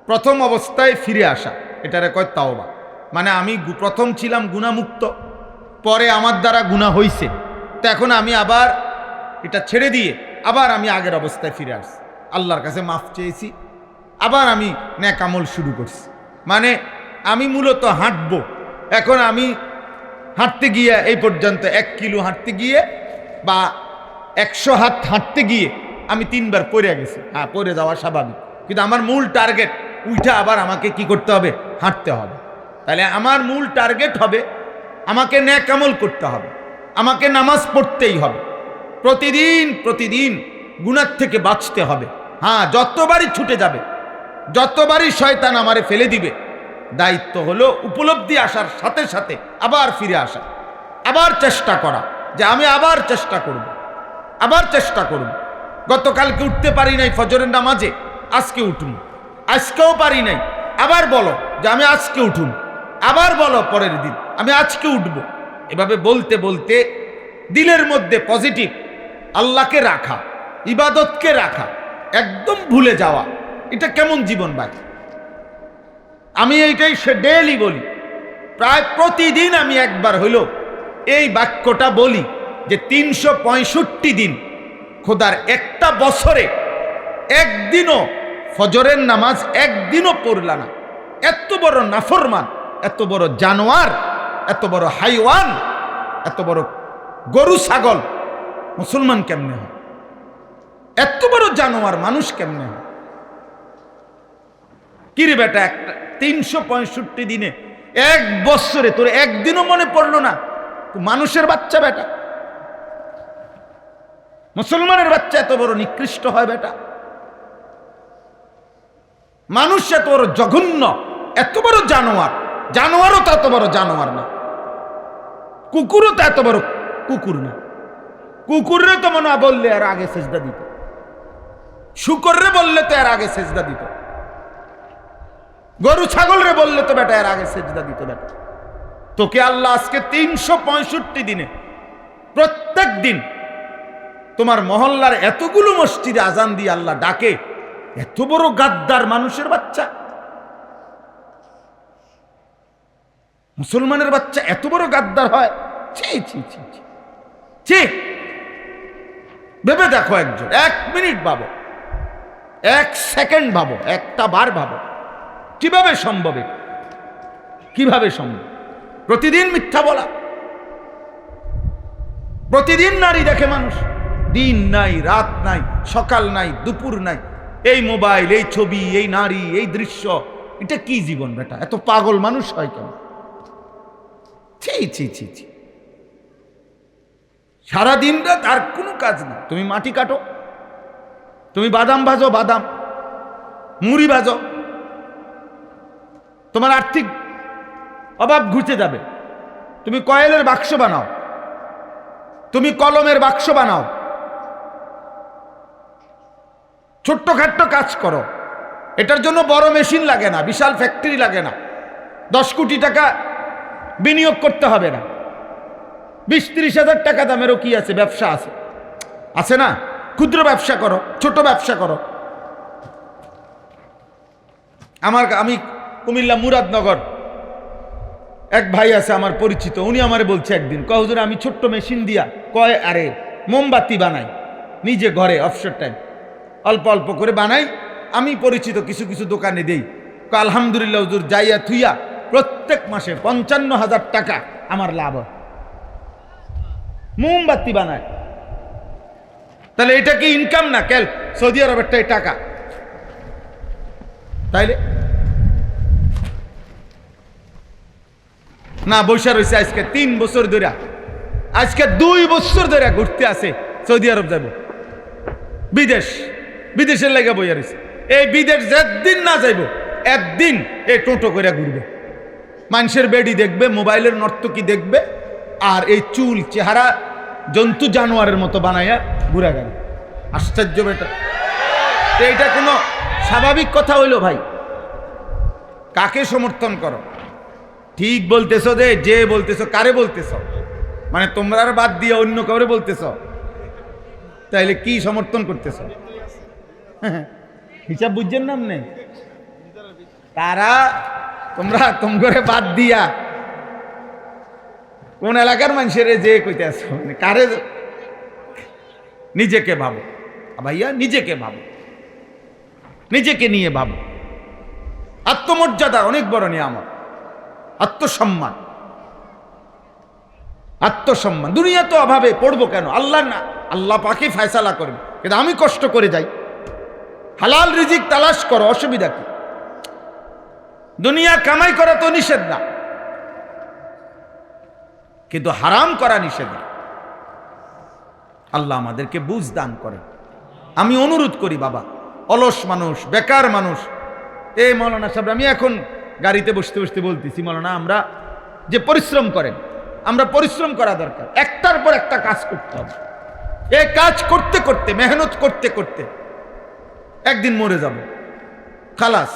প্রথম অবস্থায় ফিরে আসা, এটারে কয় তওবা। মানে আমি প্রথম ছিলাম গুনাহমুক্ত, পরে আমার দ্বারা গুনাহ হইছে, তো এখন আমি আবার এটা ছেড়ে দিয়ে আবার আমি আগের অবস্থায় ফিরে আসছি, আল্লাহর কাছে মাফ চেয়েছি, আবার আমি নেক আমল শুরু করছি। মানে আমি মূলত হাঁটবো, এখন আমি হাঁটতে গিয়ে এই পর্যন্ত 1 কিলো হাঁটতে গিয়ে বা 100 হাত হাঁটতে গিয়ে আমি 3 বার পড়ে গেছি। হ্যাঁ, পড়ে যাওয়া স্বাভাবিক, কিন্তু আমার মূল টার্গেট উঠা আবার আমাকে কি করতে হবে? হাঁটতে হবে। তাহলে আমার মূল টার্গেট হবে আমাকে নেক আমল করতে হবে, আমাকে নামাজ পড়তেই হবে, প্রতিদিন প্রতিদিন গুনাহ থেকে বাঁচতে হবে। হ্যাঁ, যতবারই ছুটে যাবে, যতবারই শয়তান আমারে ফেলে দিবে, দায়িত্ব হলো উপলব্ধি আসার সাথে সাথে আবার ফিরে আসা, আবার চেষ্টা করা যে আমি আবার চেষ্টা করব, আবার চেষ্টা করব। গতকালকে উঠতে পারি নাই ফজরের নামাজে, আজকে উঠুন। আজকেও পারি নাই, আবার বলো যে আমি আজকে উঠুন, আবার বলো পরের দিন আমি আজকে উঠব। এভাবে বলতে বলতে দিলের মধ্যে পজিটিভ, আল্লাহকে রাখা, ইবাদতকে রাখা, একদম ভুলে যাওয়া, এটা কেমন জীবন ভাই? আমি এইটাই সে ডেইলি বলি, প্রায় প্রতিদিন আমি একবার হইল এই বাক্যটা বলি যে 365 দিন খোদার একটা বছরে একদিনও ফজরের নামাজ একদিনও পড়লা না। এত বড় নাফরমান, এত বড় জানোয়ার, এত বড় হাইওয়ান, এত বড় গরু ছাগল মুসলমান কেমনে হয়? এত বড় জানোয়ার মানুষ কেমনে হয়? কিরে বেটা, একটা 365 দিনে এক বছরে তোর একদিনও মনে পড়লো না? মানুষের বাচ্চা বেটা, মুসলমানের বাচ্চা এত বড় নিকৃষ্ট হয় বেটা? মানুষ এত বড় জঘন্য, এত বড় জানোয়ার, জানোয়ারও তো এত বড় জানোয়ার না, কুকুরও তো এত বড় কুকুর না। কুকুররে তো মনে বললে এর আগে সেজদা দিত, শুকররে বললে তো এর আগে সেজদা দিত, গরু ছাগলরে বললে তো বেটা এর আগে সেজদা দিত। বেটা তোকে আল্লাহ আজকে 365 দিনে প্রত্যেক দিন তোমার মহল্লার এতগুলো মসজিদে আজান দিয়ে আল্লাহ ডাকে, এত বড় গাদ্দার মানুষের বাচ্চা, মুসলমানের বাচ্চা এত বড় গাদ্দার হয়? ছি ছি ছি ছি ছি। ভেবে দেখো একজন, 1 মিনিট ভাবো, 1 সেকেন্ড ভাবো, একটা বার ভাবো, কিভাবে সম্ভব? কিভাবে সম্ভব? প্রতিদিন মিথ্যা বলা, প্রতিদিন নারী দেখে মানুষ, দিন নাই রাত নাই, সকাল নাই দুপুর নাই, এই মোবাইল, এই ছবি, এই নারী, এই দৃশ্য। এটা কি জীবন বেটা? এত পাগল মানুষ হয় কেন? ছি ছি ছি ছি। সারাদিন রাত আর কোনো কাজ না, তুমি মাটি কাটো, তুমি বাদাম ভাজো, বাদাম মুড়ি ভাজো, তোমার আর্থিক অভাব ঘুচে যাবে। তুমি কয়েলের বাক্স বানাও, তুমি কলমের বাক্স বানাও, ছোট্টখাট্ট কাজ করো। এটার জন্য বড় মেশিন লাগে না, বিশাল ফ্যাক্টরি লাগে না, 10 কোটি টাকা বিনিয়োগ করতে হবে না, 20-30 হাজার টাকা দামেরও কি আছে, ব্যবসা আছে, আছে না? ক্ষুদ্র ব্যবসা করো, ছোট ব্যবসা করো। আমি কুমিল্লা মুরাদনগর এক ভাই আছে আমার পরিচিত, উনি আমারে বলছে একদিন, কয় হুজুর আমি ছোট্ট মেশিন দিয়া, কয় আরে মোমবাতি বানাই নিজে ঘরে, অবসর টাইম অল্প অল্প করে বানাই, আমি পরিচিত কিছু কিছু দোকানে দেই। আলহামদুলিল্লাহ হুজুর, যাইয়া থুইয়া প্রত্যেক মাসে 55,000 টাকা আমার লাভ হয়, মোমবাতি বানায়। তাহলে এটা কি ইনকাম না? কেল সৌদি আরবেরটাই টাকা, তাইলে না বৈশা রয়েছে আজকে 3 বছর ধরে, আজকে 2 বছর ধরে ঘুরতে আছে সৌদি আরব যাব, বিদেশের লেগে বইয়া রয়েছে। এই বিদেশ যেদিন না যাইব একদিন এই টোটো করে ঘুরবে, মানুষের বেডি দেখবে, মোবাইলের নর্তকী দেখবে, আর এই চুল চেহারা জন্তু জানোয়ারের মতো বানাইয়া ঘুরা গেল। আশ্চর্য বেটা, এইটা কোনো স্বাভাবিক কথা হইল ভাই? কাকে সমর্থন করো? ঠিক বলতেছ যে বলতেছ, কারে বলতেছ? মানে তোমরা আর বাদ দিয়ে অন্য কাউরে বলতেছ, তাইলে কি সমর্থন করতেছ? হিসাব বুঝছেন না? নেই তারা তোমরা তোমরে বাদ দিয়া কোন এলাকার মানুষের যে কইতে আছো, মানে কারে? নিজেকে ভাবো ভাইয়া, নিজেকে ভাবো, নিজেকে নিয়ে ভাবো। আত্মমর্যাদা অনেক বড় নিয়ামত, আত্মসম্মান, আত্মসম্মান। দুনিয়া তো অভাবে পড়বো কেন? আল্লাহ না, আল্লাহ পাকে ফয়সালা করবে, কিন্তু আমি কষ্ট করে যাই, হালাল রিজিক তালাশ করো, অসুবিধা কি? দুনিয়া কামাই করা তো নিষেধ না, কিন্তু হারাম করা নিষেধ না। আল্লাহ আমাদেরকে বুঝ দান করে। আমি অনুরোধ করি বাবা, অলস মানুষ, বেকার মানুষ, এই মৌলানা সাহেব, আমি এখন গাড়িতে বসতে বসতে বলতেছি, মৌলানা আমরা যে পরিশ্রম করেন, আমরা পরিশ্রম করা দরকার, একটার পর একটা কাজ করতে হবে। এই কাজ করতে করতে, মেহনত করতে করতে একদিন মরে যাব, খালাস।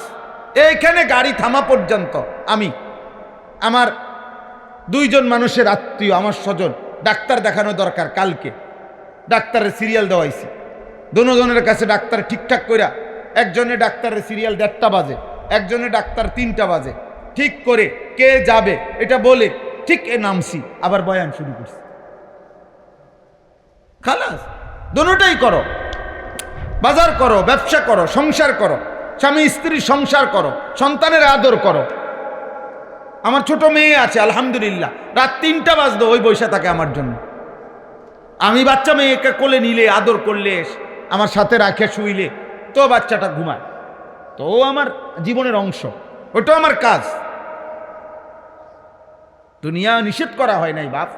এইখানে গাড়ি থামা পর্যন্ত আমি আমার 2 জন মানুষের আত্মীয়, আমার স্বজন, ডাক্তার দেখানো দরকার, কালকে ডাক্তারের সিরিয়াল দেওয়াইছি, দুজনের কাছে ডাক্তার ঠিকঠাক কইরা, একজনের ডাক্তারের সিরিয়াল 1:30 বাজে, একজনের ডাক্তার 3টা বাজে, ঠিক করে কে যাবে এটা বলে ঠিক নামছি, আবার বয়ান শুরু করছি, খালাস। দুটোটাই করো, বাজার করো, ব্যবসা করো, সংসার করো, স্বামী স্ত্রী সংসার করো, সন্তানের আদর করো। আমার ছোট মেয়ে আছে আলহামদুলিল্লাহ, রাত 3টা বাজতো ওই বৈশা থাকে আমার জন্য। আমি বাচ্চা মেয়েকে কোলে নিলে, আদর করলে, আমার সাথে রাখে শুইলে তো বাচ্চাটা ঘুমায়, তো আমার জীবনের অংশ, ওটাও আমার কাজ। দুনিয়া নিষেধ করা হয় নাই বাপ।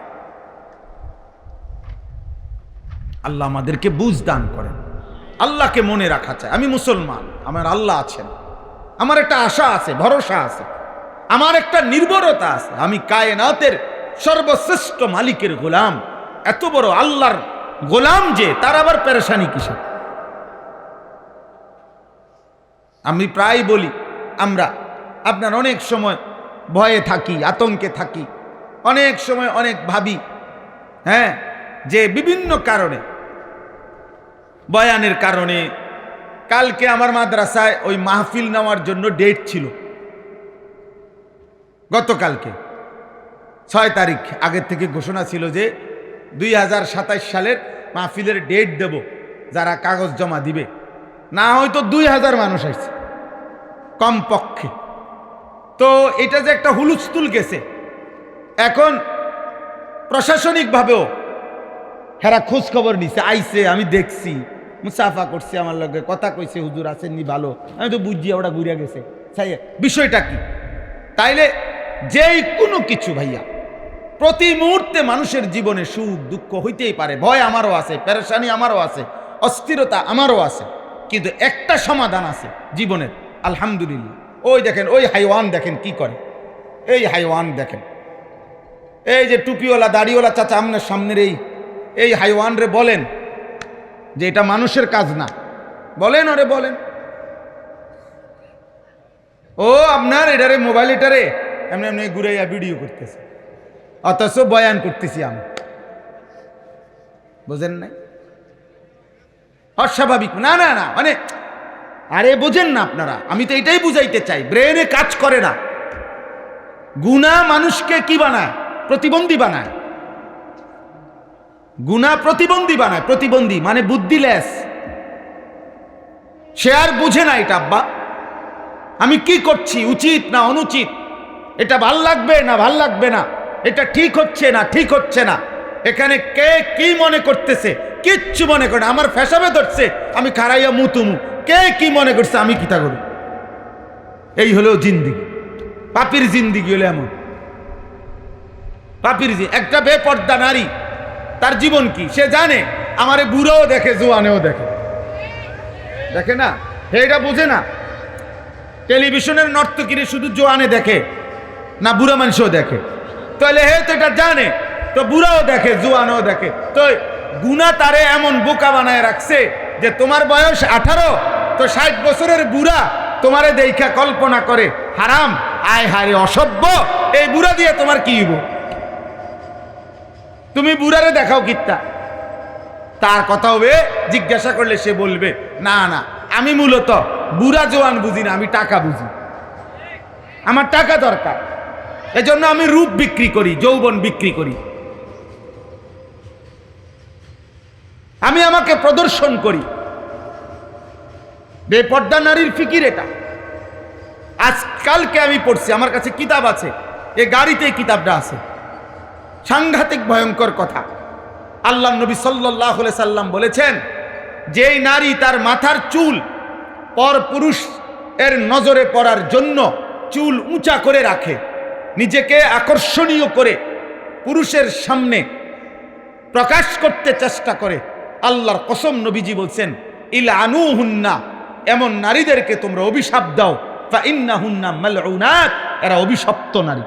আল্লাহ আমাদেরকে বুঝ দান করেন, আল্লাহকে মনে রাখা চাই। আমি মুসলমান, আমার আল্লাহ আছেন, আমার একটা আশা আছে, ভরসা আছে, আমার একটা নির্ভরতা আছে। আমি কায়নাতের সর্বশ্রেষ্ঠ মালিকের গোলাম। এত বড় আল্লাহর গোলাম যে, তার আবার পেরেশানি কিসে? আমি প্রায় বলি, আমরা আপনার অনেক সময় ভয়ে থাকি, আতঙ্কে থাকি, অনেক সময় অনেক ভাবি, হ্যাঁ যে বিভিন্ন কারণে, বয়ানের কারণে, কালকে আমার মাদ্রাসায় ওই মাহফিল নেওয়ার জন্য ডেট ছিল, গতকালকে 6 তারিখ আগের থেকে ঘোষণা ছিল যে 2027 সালের মাহফিলের ডেট দেব, যারা কাগজ জমা দিবে। না হয়তো 2000 মানুষ আসছে কমপক্ষে। তো এটা যে একটা হুলস্থুল গেছে, এখন প্রশাসনিকভাবেও হেরা খোঁজ খবর নিছে, আইছে, আমি দেখছি, মুসাফা করছে, আমার লগে কথা কইছে, হুজুর আসেননি ভালো, আমি তো বুঝছি ওটা ঘুরে গেছে। বিষয়টা কি? তাইলে যেই কোনো কিছু ভাইয়া, প্রতি মুহূর্তে মানুষের জীবনে সুখ দুঃখ হইতেই পারে, ভয় আমারও আছে, পেরেশানি আমারও আছে, অস্থিরতা আমারও আছে, কিন্তু একটা সমাধান আছে জীবনের, আলহামদুলিল্লাহ। ওই দেখেন, ওই হাইওয়ান দেখেন কি করে, এই হাইওয়ান দেখেন, এই যে টুপিওয়ালা দাড়িওয়ালা চাচা আপনার সামনের এই হাইওয়ান রে বলেন যে এটা মানুষের কাজ না, বলেন ওরে, বলেন ও আপনার এটারে মোবাইল এটারে এমনি এমনি ঘুরাইয়া ভিডিও করতেছে, অথচ বয়ান করতেছি আমি, বুঝেন নাই? অস্বাভাবিক না, না না, মানে আরে বোঝেন না আপনারা, আমি তো এটাই বুঝাইতে চাই, ব্রেনে কাজ করে না। গুনাহ মানুষকে কি বানায়? প্রতিবন্ধী বানায়। গুনাহ প্রতিবন্ধী বানায়, প্রতিবন্ধী মানে বুদ্ধিলেস। সে আর বুঝে না এটা, আব্বা আমি কি করছি, উচিত না অনুচিত, এটা ভাল লাগবে না ভাল লাগবে না, এটা ঠিক হচ্ছে না ঠিক হচ্ছে না, এখানে কে কি মনে করতেছে, কিচ্ছু মনে করে না। আমার ফেসাবে ধরছে, আমি খারাইয়া মুতুমু, কে কি মনে করছে, আমি কিতা করি। এই হলো জিন্দিগি, পাপির জিন্দিগি হলো এমন, পাপির একটা বেপর্দা নারী, তার জীবন কি সে জানে? আমারে বুড়াও দেখে, জোয়ানেও দেখে, দেখে না, এটা বোঝে না। টেলিভিশনের নর্তকীরে শুধু জোয়ানে দেখে না বুড়া মানুষও দেখে? তাহলে হে তো এটা জানে, তো বুড়াও দেখে, জোয়ানও দেখে। তো গুনাহ তারে এমন বোকা বানায় রাখছে যে তোমার বয়স 18, তো 60 বছরের বুড়া তোমারে দেখা কল্পনা করে হারাম, আয় হারে অসভ্য, এই বুড়া দিয়ে তোমার কি হইব? তুমি বুড়ারে দেখাও কিত্তা, তার কথা হবে, জিজ্ঞাসা করলে সে বলবে না না, আমি মূলত বুড়া জোয়ান বুঝি না, আমি টাকা বুঝি, আমার টাকা দরকার, এজন্য আমি রূপ বিক্রি করি, যৌবন বিক্রি করি, আমি আমাকে প্রদর্শন করি। বেপর্দা নারীর ফিকির এটা। আজকালকে আমি পড়ছি, আমার কাছে কিতাব আছে, এ গাড়িতে কিতাবটা আছে, সাংঘাতিক ভয়ঙ্কর কথা। আল্লাহ নবী সাল্লাল্লাহু আলাইহি সাল্লাম বলেছেন, যেই নারী তার মাথার চুল পর পুরুষ এর নজরে পড়ার জন্য চুল উঁচা করে রাখে, নিজেকে আকর্ষণীয় করে পুরুষের সামনে প্রকাশ করতে চেষ্টা করে, আল্লাহর কসম নবীজি বলছেন, ইলআনুহুন্না, এমন নারীদেরকে তোমরা অভিশাপ দাও, ফা ইন্নাহুন্না মালউনাত, এরা অভিশপ্ত নারী।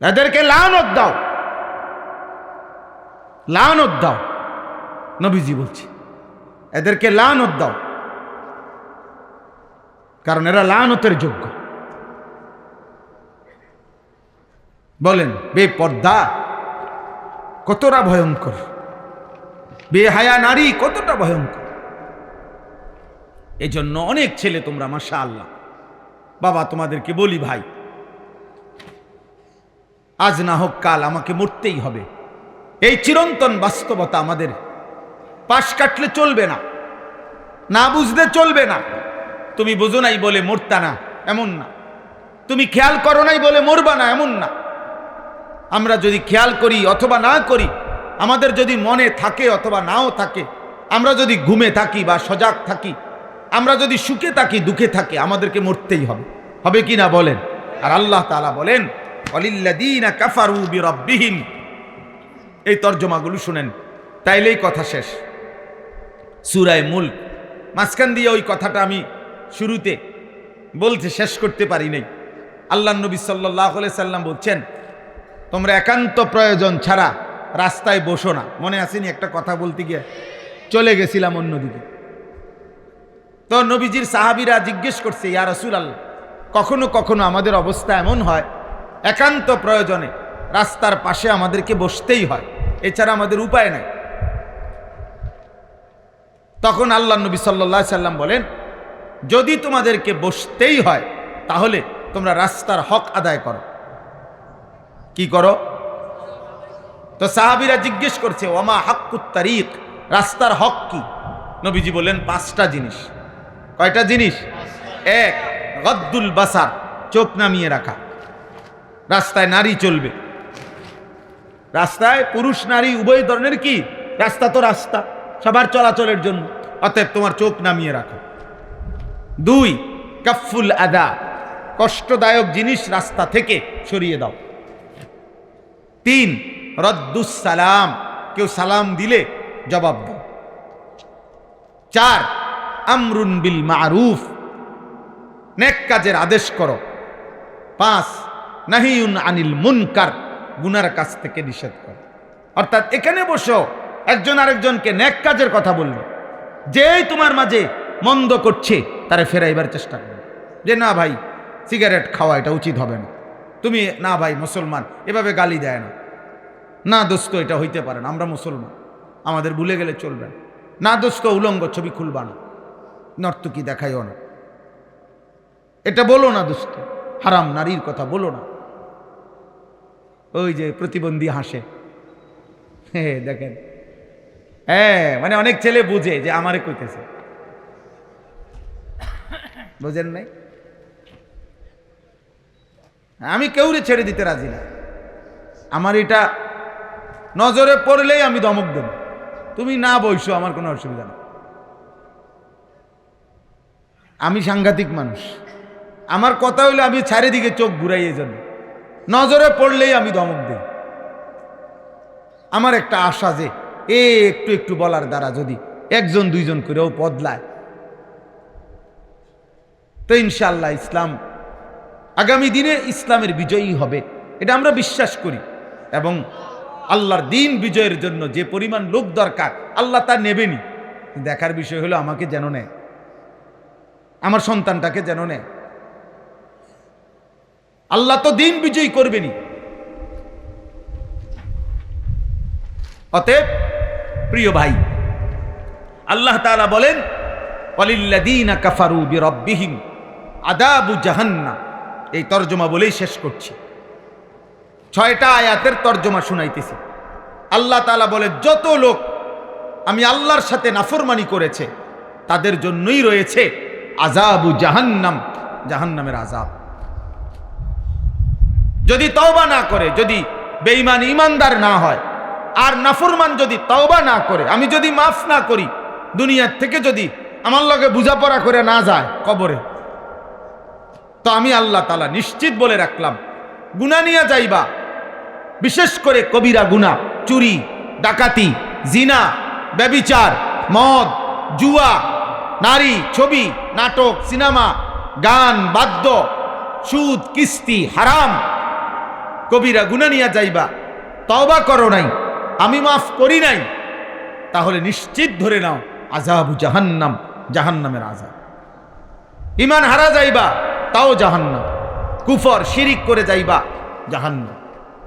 এদেরকে লানত দাও, লানত দাও, নবীজি বলছে এদেরকে লানত দাও, কারণ এরা লানতের যোগ্য। বলেন বেপর্দা কতটা ভয়ঙ্কর, বেহায়া নারী কতটা ভয়ঙ্কর। এজন্য অনেক ছেলে তোমরা মাশাআল্লাহ, বাবা তোমাদেরকে বলি ভাই, আজ না হোক কাল আমাকে মরতেই হবে, এই চিরন্তন বাস্তবতা আমাদের পাশ কাটলে চলবে না, না বুঝলে চলবে না। তুমি বুঝো নাই বলে মরতা না এমন না, তুমি খেয়াল করো নাই বলে মরবা না এমন না। আমরা যদি খেয়াল করি অথবা না করি, আমাদের যদি মনে থাকে অথবা নাও থাকে, আমরা যদি ঘুমে থাকি বা সজাগ থাকি, আমরা যদি সুখে থাকি দুঃখে থাকি, আমাদেরকে মরতেই হবে, হবে কি না বলেন? আর আল্লাহ তাআলা বলেন, ওয়ালিল্লাযীনা কাফারু বিরাব্বিহিম, এই তর্জমাগুলো শুনেন, তাইলেই কথা শেষ। সূরা মুলক, মাঝখান দিয়ে ওই কথাটা আমি শুরুতে বলতে শেষ করতে পারি নাই। আল্লাহ নবী সাল্লাল্লাহু আলাইহি সাল্লাম বলছেন, তোমরা একান্ত প্রয়োজন ছাড়া রাস্তায় বসো না। মনে আসেনি একটা কথা বলতে গিয়ে চলে গেছিলাম অন্যদিকে, তো নবীজির সাহাবীরা জিজ্ঞেস করছে, ইয়া রাসূলুল্লাহ, কখনো কখনো আমাদের অবস্থা এমন হয়, একান্ত প্রয়োজনে রাস্তার পাশে আমাদেরকে বসতেই হয়, এছাড়া আমাদের উপায় নাই। তখন আল্লাহ নবী সাল্লাল্লাহু আলাইহি সাল্লাম বলেন, যদি তোমাদেরকে বসতেই হয় তাহলে তোমরা রাস্তার হক আদায় করো। কি করো? তো সাহাবীরা জিজ্ঞেস করছে, ওমা হাক্কুত তারিক, রাস্তার হক কি? নবীজি বলেন 5টা জিনিস। কয়টা জিনিস? 1, গদ্দুল বাসার, চোখ নামিয়ে রাখা। রাস্তায় নারী চলবে, রাস্তায় পুরুষ নারী উভয় ধরনের কি, রাস্তা তো রাস্তা সবার চলাচলের জন্য, অতএব তোমার চোখ নামিয়ে রাখো। 2, কাফুল আদা, কষ্টদায়ক জিনিস রাস্তা থেকে সরিয়ে দাও। 3, রদ্দুস সালাম, কেউ সালাম দিলে জবাব দাও। 4, আমরুন বিল মারুফ, নেক কাজের আদেশ করো। 5, নাহিউন আনিল মুনকার, গুনার কাজ থেকে নিষেধ করো। অর্থাৎ এখানে বসো, একজন আরেকজনকে নেক কাজের কথা বলবে, যেই তোমার মাঝে মন্দ করছে তারে ফেরাইবার চেষ্টা করো, যে না ভাই সিগারেট খাওয়া এটা উচিত হবে না, তুমি না ভাই মুসলমান এভাবে গালি দেয় না, না দোস্ত এটা হইতে পারে না, আমরা মুসলমান আমাদের ভুলে গেলে চলবে না, না দোস্ত উলঙ্গ ছবি খুলবা না, নর্তকী দেখাইও না, এটা বলো না দোস্ত, হারাম নারীর কথা বলো না। ওই যে প্রতিবন্ধী হাসে, হ্যাঁ দেখেন, হ্যাঁ মানে অনেক ছেলে বুঝে যে আমারে কইতেছে, বুঝেন নাই? আমি কেউরে ছেড়ে দিতে রাজি না, আমার এটা নজরে পড়লেই আমি ধমক দেব, তুমি না বইসো আমার কোনো অসুবিধা নেই। আমি সাংঘাতিক মানুষ, আমার কথা হইলে আমি চারিদিকে চোখ ঘুরাইয়ে যাব, নজরে পড়লেই আমি ধমক দিই। আমার একটা আশা যে একটু একটু বলার দ্বারা যদি 1জন 2জন করেও বদলায় তো ইনশাআল্লাহ ইসলাম আগামী দিনে ইসলামের বিজয়ী হবে, এটা আমরা বিশ্বাস করি। এবং আল্লাহর দিন বিজয়ের জন্য যে পরিমাণ লোক দরকার আল্লাহ তা নেবেনি। দেখার বিষয় হলো আমাকে যেন নেয়, আমার সন্তানটাকে যেন নেয়। আল্লাহ তো দিন বিজয়ী করবেনি। অতএব প্রিয় ভাই, আল্লাহ তাআলা বলেন, ওয়ালিল্লাযীনা কাফারু বিরাব্বিহিম আযাবু জাহান্নাম। এই তরজমা বলেই শেষ করছি, 6টা আয়াতের তরজমা শুনাইতেছি। আল্লাহ তাআলা বলে, যত লোক আমি আল্লাহর সাথে নাফরমানি করেছে তাদের জন্যই রয়েছে আযাবু জাহান্নাম, জাহান্নামের আযাব। যদি তওবা না করে, যদি বেঈমান ঈমানদার না হয়, আর নাফরমান যদি তওবা না করে, আমি যদি মাফ না করি, দুনিয়ার থেকে যদি আমার লগে বুঝাপড়া করে না যায় কবরে, তো আমি আল্লাহ তাআলা নিশ্চিত বলে রাখলাম, গুনাহ নিয়ে যাইবা, বিশেষ করে কবিরা গুনাহ, চুরি, ডাকাতি, জিনা, ব্যভিচার, মদ, জুয়া, নারী, ছবি, নাটক, সিনেমা, গান, বাদ্য, সুদ, কিস্তি, হারাম, কবিরা গুনাহ নিয়ে যাইবা, তওবা করো নাই, আমি মাফ করি নাই, তাহলে নিশ্চিত ধরে নাও আযাবু জাহান্নাম, জাহান্নামের আযাব। ঈমান হারা যাইবা তাও জাহান্নাম, কুফর শিরিক করে যাইবা জাহান্নাম,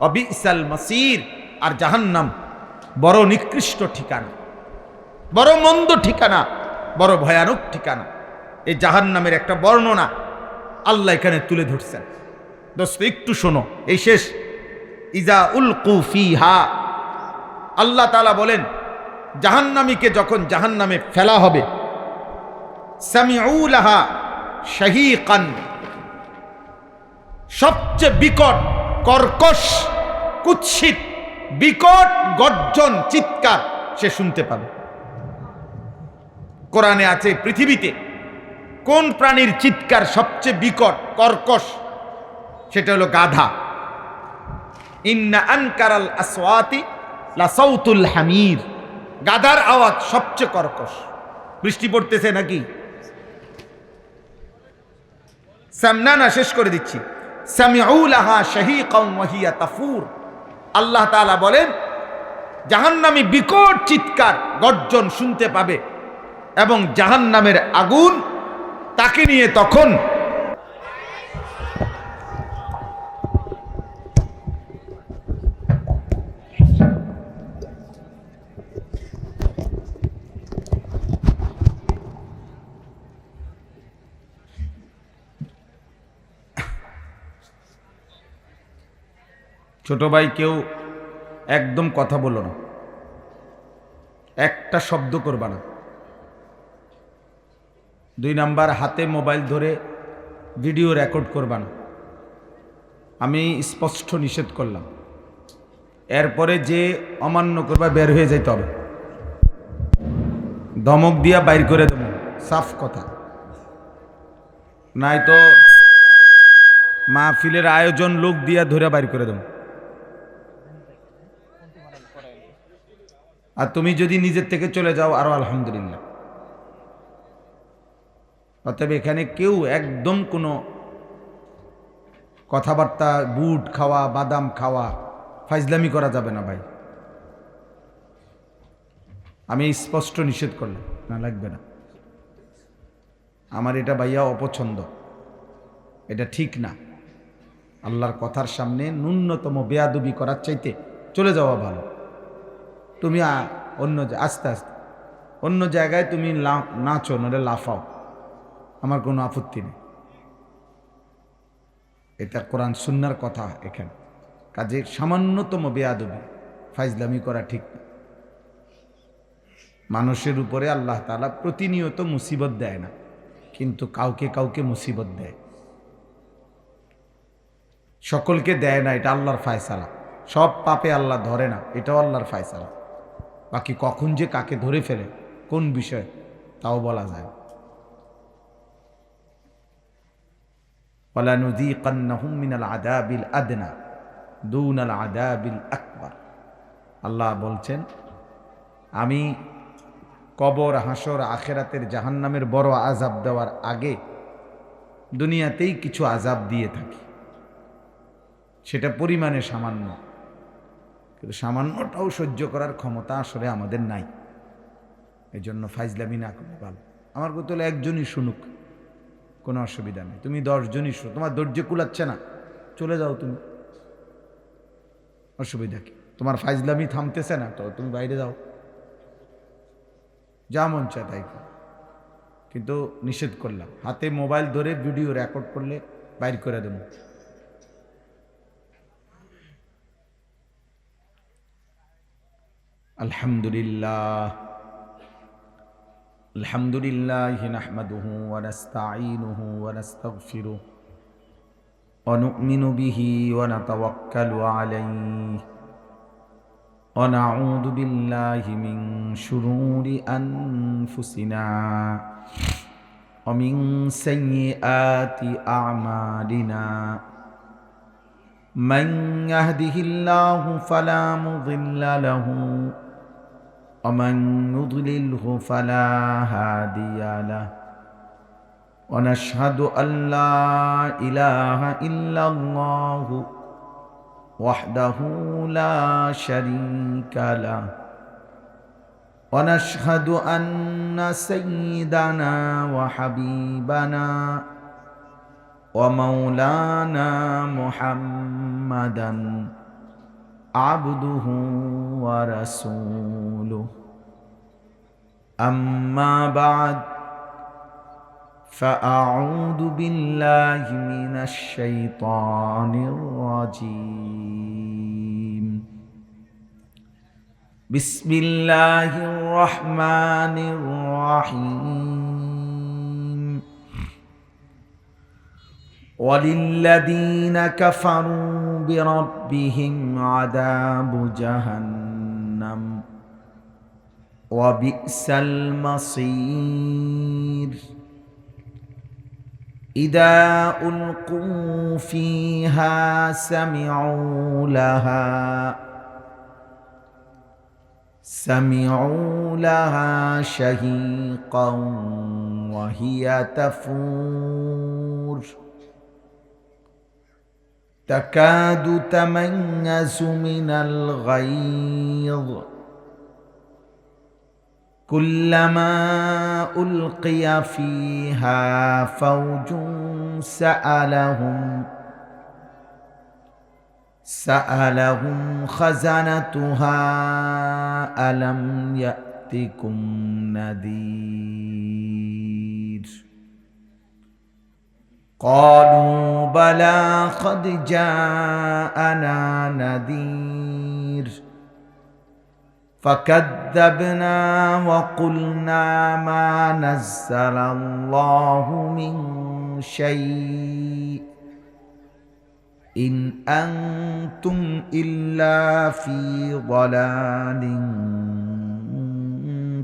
অবিসাল মাসির। আর জাহান্নাম বড় নিকৃষ্ট ঠিকানা, বড় মন্দ ঠিকানা, বড় ভয়ানক ঠিকানা। এই জাহান্নামের একটা বর্ণনা আল্লাহ এখানে তুলে ধরছেন। দোস্ত একটু শোনো, এই শেষ। ইজা উলকু ফিহা, আল্লাহ তাআলা বলেন জাহান্নামীকে যখন জাহান্নামে ফেলা হবে, সামিউ লাহা শাহীকান, সবচেয়ে বিকট, কর্কশ, কুৎসিত, বিকট গর্জন, চিৎকার সে শুনতে পাবে। কোরআনে আছে পৃথিবীতে কোন প্রাণীর চিৎকার সবচেয়ে বিকট, কর্কশ, সেটা হলো গাধা। ইন্না আনকারাল আসওয়াতি লাসাউতুল হামির, গাধার আওয়াজ সবচেয়ে কর্কশ। বৃষ্টি পড়তেছে নাকি? সামনানা শেষ করে দিচ্ছি। সামিউ লাহা শাহীকান ওয়া হিয়া তাফুর, আল্লাহ তাআলা বলেন জাহান্নামী বিকট চিৎকার, গর্জন শুনতে পাবে, এবং জাহান্নামের আগুন তাকে নিয়ে তখন ছোট ভাই কেউ একদম কথা বলো না, একটা শব্দ করবা না। 2 নাম্বার, হাতে মোবাইল ধরে ভিডিও রেকর্ড করবা না। আমি স্পষ্ট নিষেধ করলাম। এরপরে যে অমান্য করবা বের হয়ে যাইতে হবে, ধমক দিয়া বাইর করে দেব, সাফ কথা। নাই তো মাহফিলের আয়োজন লোক দিয়া ধরে বাইর করে দেব। আর তুমি যদি নিজের থেকে চলে যাও আরো আলহামদুলিল্লাহ। অতএব এখানে কেউ একদম কোনো কথাবার্তা, বুট খাওয়া, বাদাম খাওয়া, ফাইজলামি করা যাবে না ভাই। আমি স্পষ্ট নিষেধ করলাম, না লাগবে না। আমার এটা ভাইয়া অপছন্দ, এটা ঠিক না। আল্লাহর কথার সামনে ন্যূনতম বেয়াদবি করার চাইতে চলে যাওয়া ভালো। তুমি আস্তে আস্তে অন্য জায়গায় তুমি নাচো, নইলে লাফাও, আমার কোনো আপত্তি নেই। এটা কোরআন সুন্নাহর কথা এখানে। কাজে সামান্যতম বেয়াদবি, ফাইজলামি করা ঠিক না। মানুষের উপরে আল্লাহ তাআলা প্রতিনিয়ত মুসিবত দেয় না, কিন্তু কাউকে কাউকে মুসিবত দেয়। সকলকে দেয় না, এটা আল্লাহর ফায়সালা। সব পাপে আল্লাহ ধরে না, এটাও আল্লাহর ফায়সালা। বাকি কখন যে কাকে ধরে ফেলে, কোন বিষয়, তাও বলা যায়। ওয়ালানুযীকান্নাহুম মিনাল আযাবিল আদনা দুনাল আযাবিল আকবার। আল্লাহ বলছেন, আমি কবর, হাসর, আখেরাতের জাহান্নামের বড় আযাব দেওয়ার আগে দুনিয়াতেই কিছু আযাব দিয়ে থাকি। সেটা পরিমাণে সামান্য, কিন্তু সামান্যটাও সহ্য করার ক্ষমতা আসলে আমাদের নাই। এই জন্য ফাইজলামি না করলে ভালো। আমার কথা হলো একজনই শুনুক, কোনো অসুবিধা নেই। তুমি 10 জনই শুনো, তোমার ধৈর্য কুলাচ্ছে না, চলে যাও তুমি, অসুবিধা কি? তোমার ফাইজলামি থামতেছে না তো তুমি বাইরে যাও, যা মন চায় তাই করো। কিন্তু নিষেধ করলাম, হাতে মোবাইল ধরে ভিডিও রেকর্ড করলে বাইর করে দেব। আলহামদুলিল্লাহ, আলহামদুলিল্লাহ নাহমাদুহু ওয়া নাস্তাঈনুহু ওয়া নাস্তাগফিরুহু ওয়া নু'মিনু বিহি ওয়া নাতাওয়াক্কালু আলাইহি ওয়া নাউযু বিল্লাহি মিন শুরুরি আনফুসিনা ওয়া মিন সাইয়্যিআতি আ'মালিনা। মান ইয়াহদিহিল্লাহু ফালা মুযিল্লা লাহু ومن يضلله فلا هادي له ونشهد أن لا إله إلا الله وحده لا شريك له ونشهد أن سيدنا وحبيبنا ومولانا محمدا عبده ورسوله أما بعد فأعوذ بالله من الشيطان الرجيم. بسم الله الرحمن الرحيم. وللذين كفروا بربهم عذاب جهنم وبئس المصير. إذا ألقوا فيها سمعوا لها شهيقا وهي تفور تكاد تميز من الغيظ كلما ألقي فيها فوج سألهم خزنتها ألم يأتكم نذير. قالوا بلى قد جاءنا نذير فكذبنا وقلنا ما نزل الله من شيء إن أنتم إلا في ضلال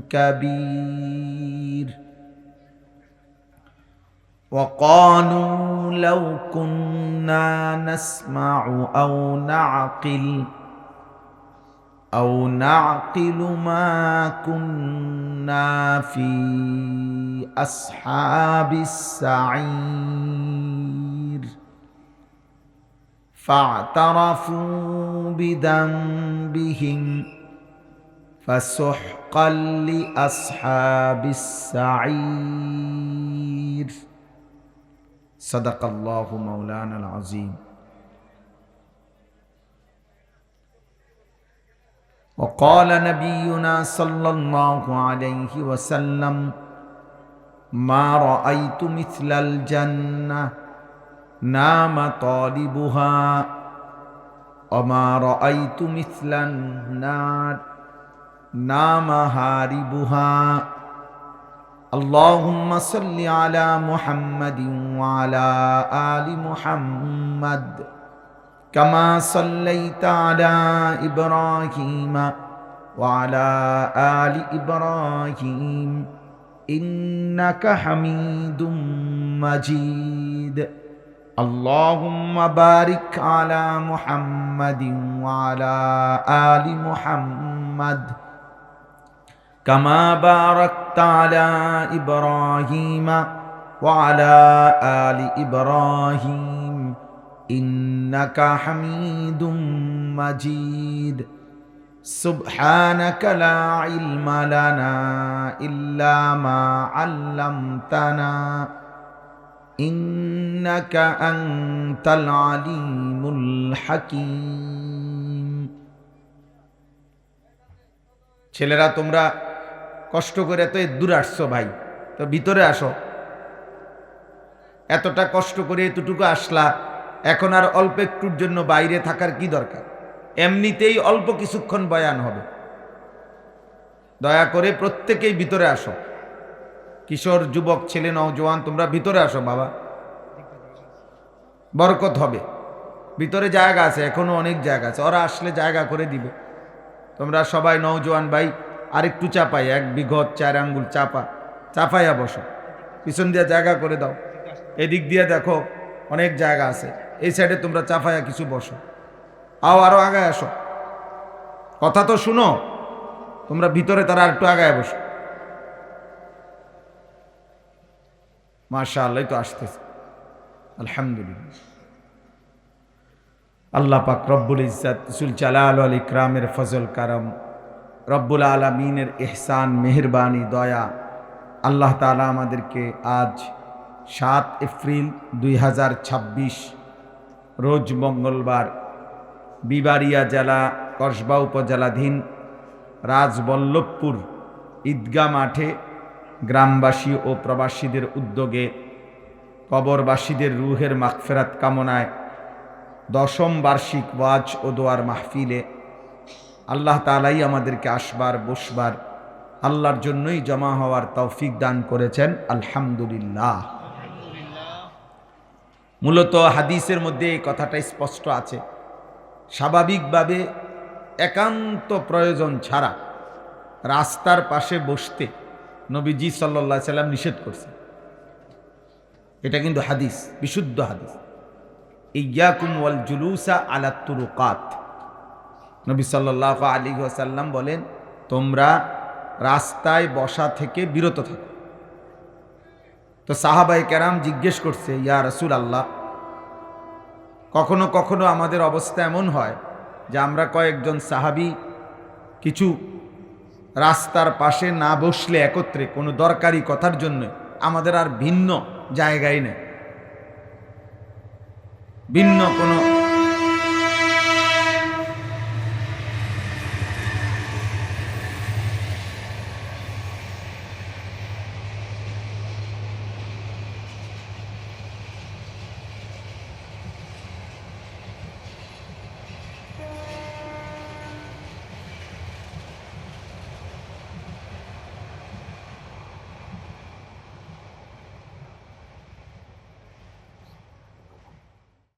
كبير وقالوا لو كنا نسمع أو نعقل ما كنا في أصحاب السعير فاعترفوا بذنبهم فسحقا لأصحاب السعير صدق الله مولانا العظيم وقال نبينا صلى الله عليه وسلم ما رأيت مثل الجنة نام طالبها وما رأيت مثل النار نام هاربها اللهم صل على محمد وعلى آل محمد كما صليت على إبراهيم وعلى آل إبراهيم إنك حميد مجيد اللهم بارك على محمد وعلى آل محمد كما باركت على إبراهيم وعلى آل إبراهيم إنك حميد مجيد سبحانك لا علم لنا إلا ما علمتنا إنك أنت العليم الحكيم ছেলেরা তোমরা কষ্ট করে তো দূর আসছো ভাই, তো ভিতরে আসো। এতটা কষ্ট করে এতটুকু আসলা, এখন আর অল্প একটুর জন্য বাইরে থাকার কি দরকার? এমনিতেই অল্প কিছুক্ষণ বয়ান হবে। দয়া করে প্রত্যেকেই ভিতরে আসো। কিশোর, যুবক, ছেলে, নওজোয়ান, তোমরা ভিতরে আসো বাবা, বরকত হবে। ভিতরে জায়গা আছে, এখনো অনেক জায়গা আছে, ওরা আসলে জায়গা করে দিবে। তোমরা সবাই নওজোয়ান ভাই আরেকটু চাপাই, 1 বিঘত 4 আঙ্গুল চাপাইয়া বসো, পিছন দিয়ে জায়গা করে দাও। এদিক দিয়ে দেখো অনেক জায়গা আছে, এই সাইডে তোমরা চাপাইয়া কিছু বসো। আরো আগায় আসো, কথা তো শুনো। তোমরা ভিতরে, তারা আর একটু আগায় বসো। মাশাআল্লাহ, তো আসতেছে, আলহামদুলিল্লাহ। আল্লাহ পাক রব্বুল ইজ্জত, রাসূল জালাল ওয়াল ইকরামের ফজল কারম, রব্বুল আলামিনের ইহসান, মেহেরবানি, দয়া, আল্লাহ তাআলা আমাদেরকে আজ 7 এপ্রিল 2026 রোজ মঙ্গলবার বিবাড়িয়া জেলা কসবা উপজেলাধীন রাজবল্লভপুর ঈদগাহ মাঠে গ্রামবাসী ও প্রবাসীদের উদ্যোগে কবরবাসীদের রুহের মাগফিরাত কামনায় 10ম বার্ষিক ওয়াজ ও দোয়ার মাহফিলে আল্লাহ তাআলাই আমাদেরকে আসবার বসবার, আল্লাহর জন্যই জমা হওয়ার তৌফিক দান করেছেন, আলহামদুলিল্লাহ। মূলত হাদিসের মধ্যে এই কথাটা স্পষ্ট আছে, স্বাভাবিকভাবে একান্ত প্রয়োজন ছাড়া রাস্তার পাশে বসতে নবীজি সাল্লাল্লাহু আলাইহি সাল্লাম নিষেধ করছেন। এটা কিন্তু হাদিস, বিশুদ্ধ হাদিস। ইয়াকুম ওয়াল জুলুসা আলা তুরুকাত, নবী সাল্লাল্লাহু আলাইহি ওয়াসাল্লাম বলেন, তোমরা রাস্তায় বসা থেকে বিরত থাকো। তো সাহাবায়ে কেরাম জিজ্ঞেস করছে, ইয়া রাসূলুল্লাহ, কখনো কখনো আমাদের অবস্থা এমন হয় যে আমরা কয়েকজন সাহাবী কিছু রাস্তার পাশে না বসলে একত্রে কোনো দরকারি কথার জন্য আমাদের আর ভিন্ন জায়গায় নেই, ভিন্ন কোনো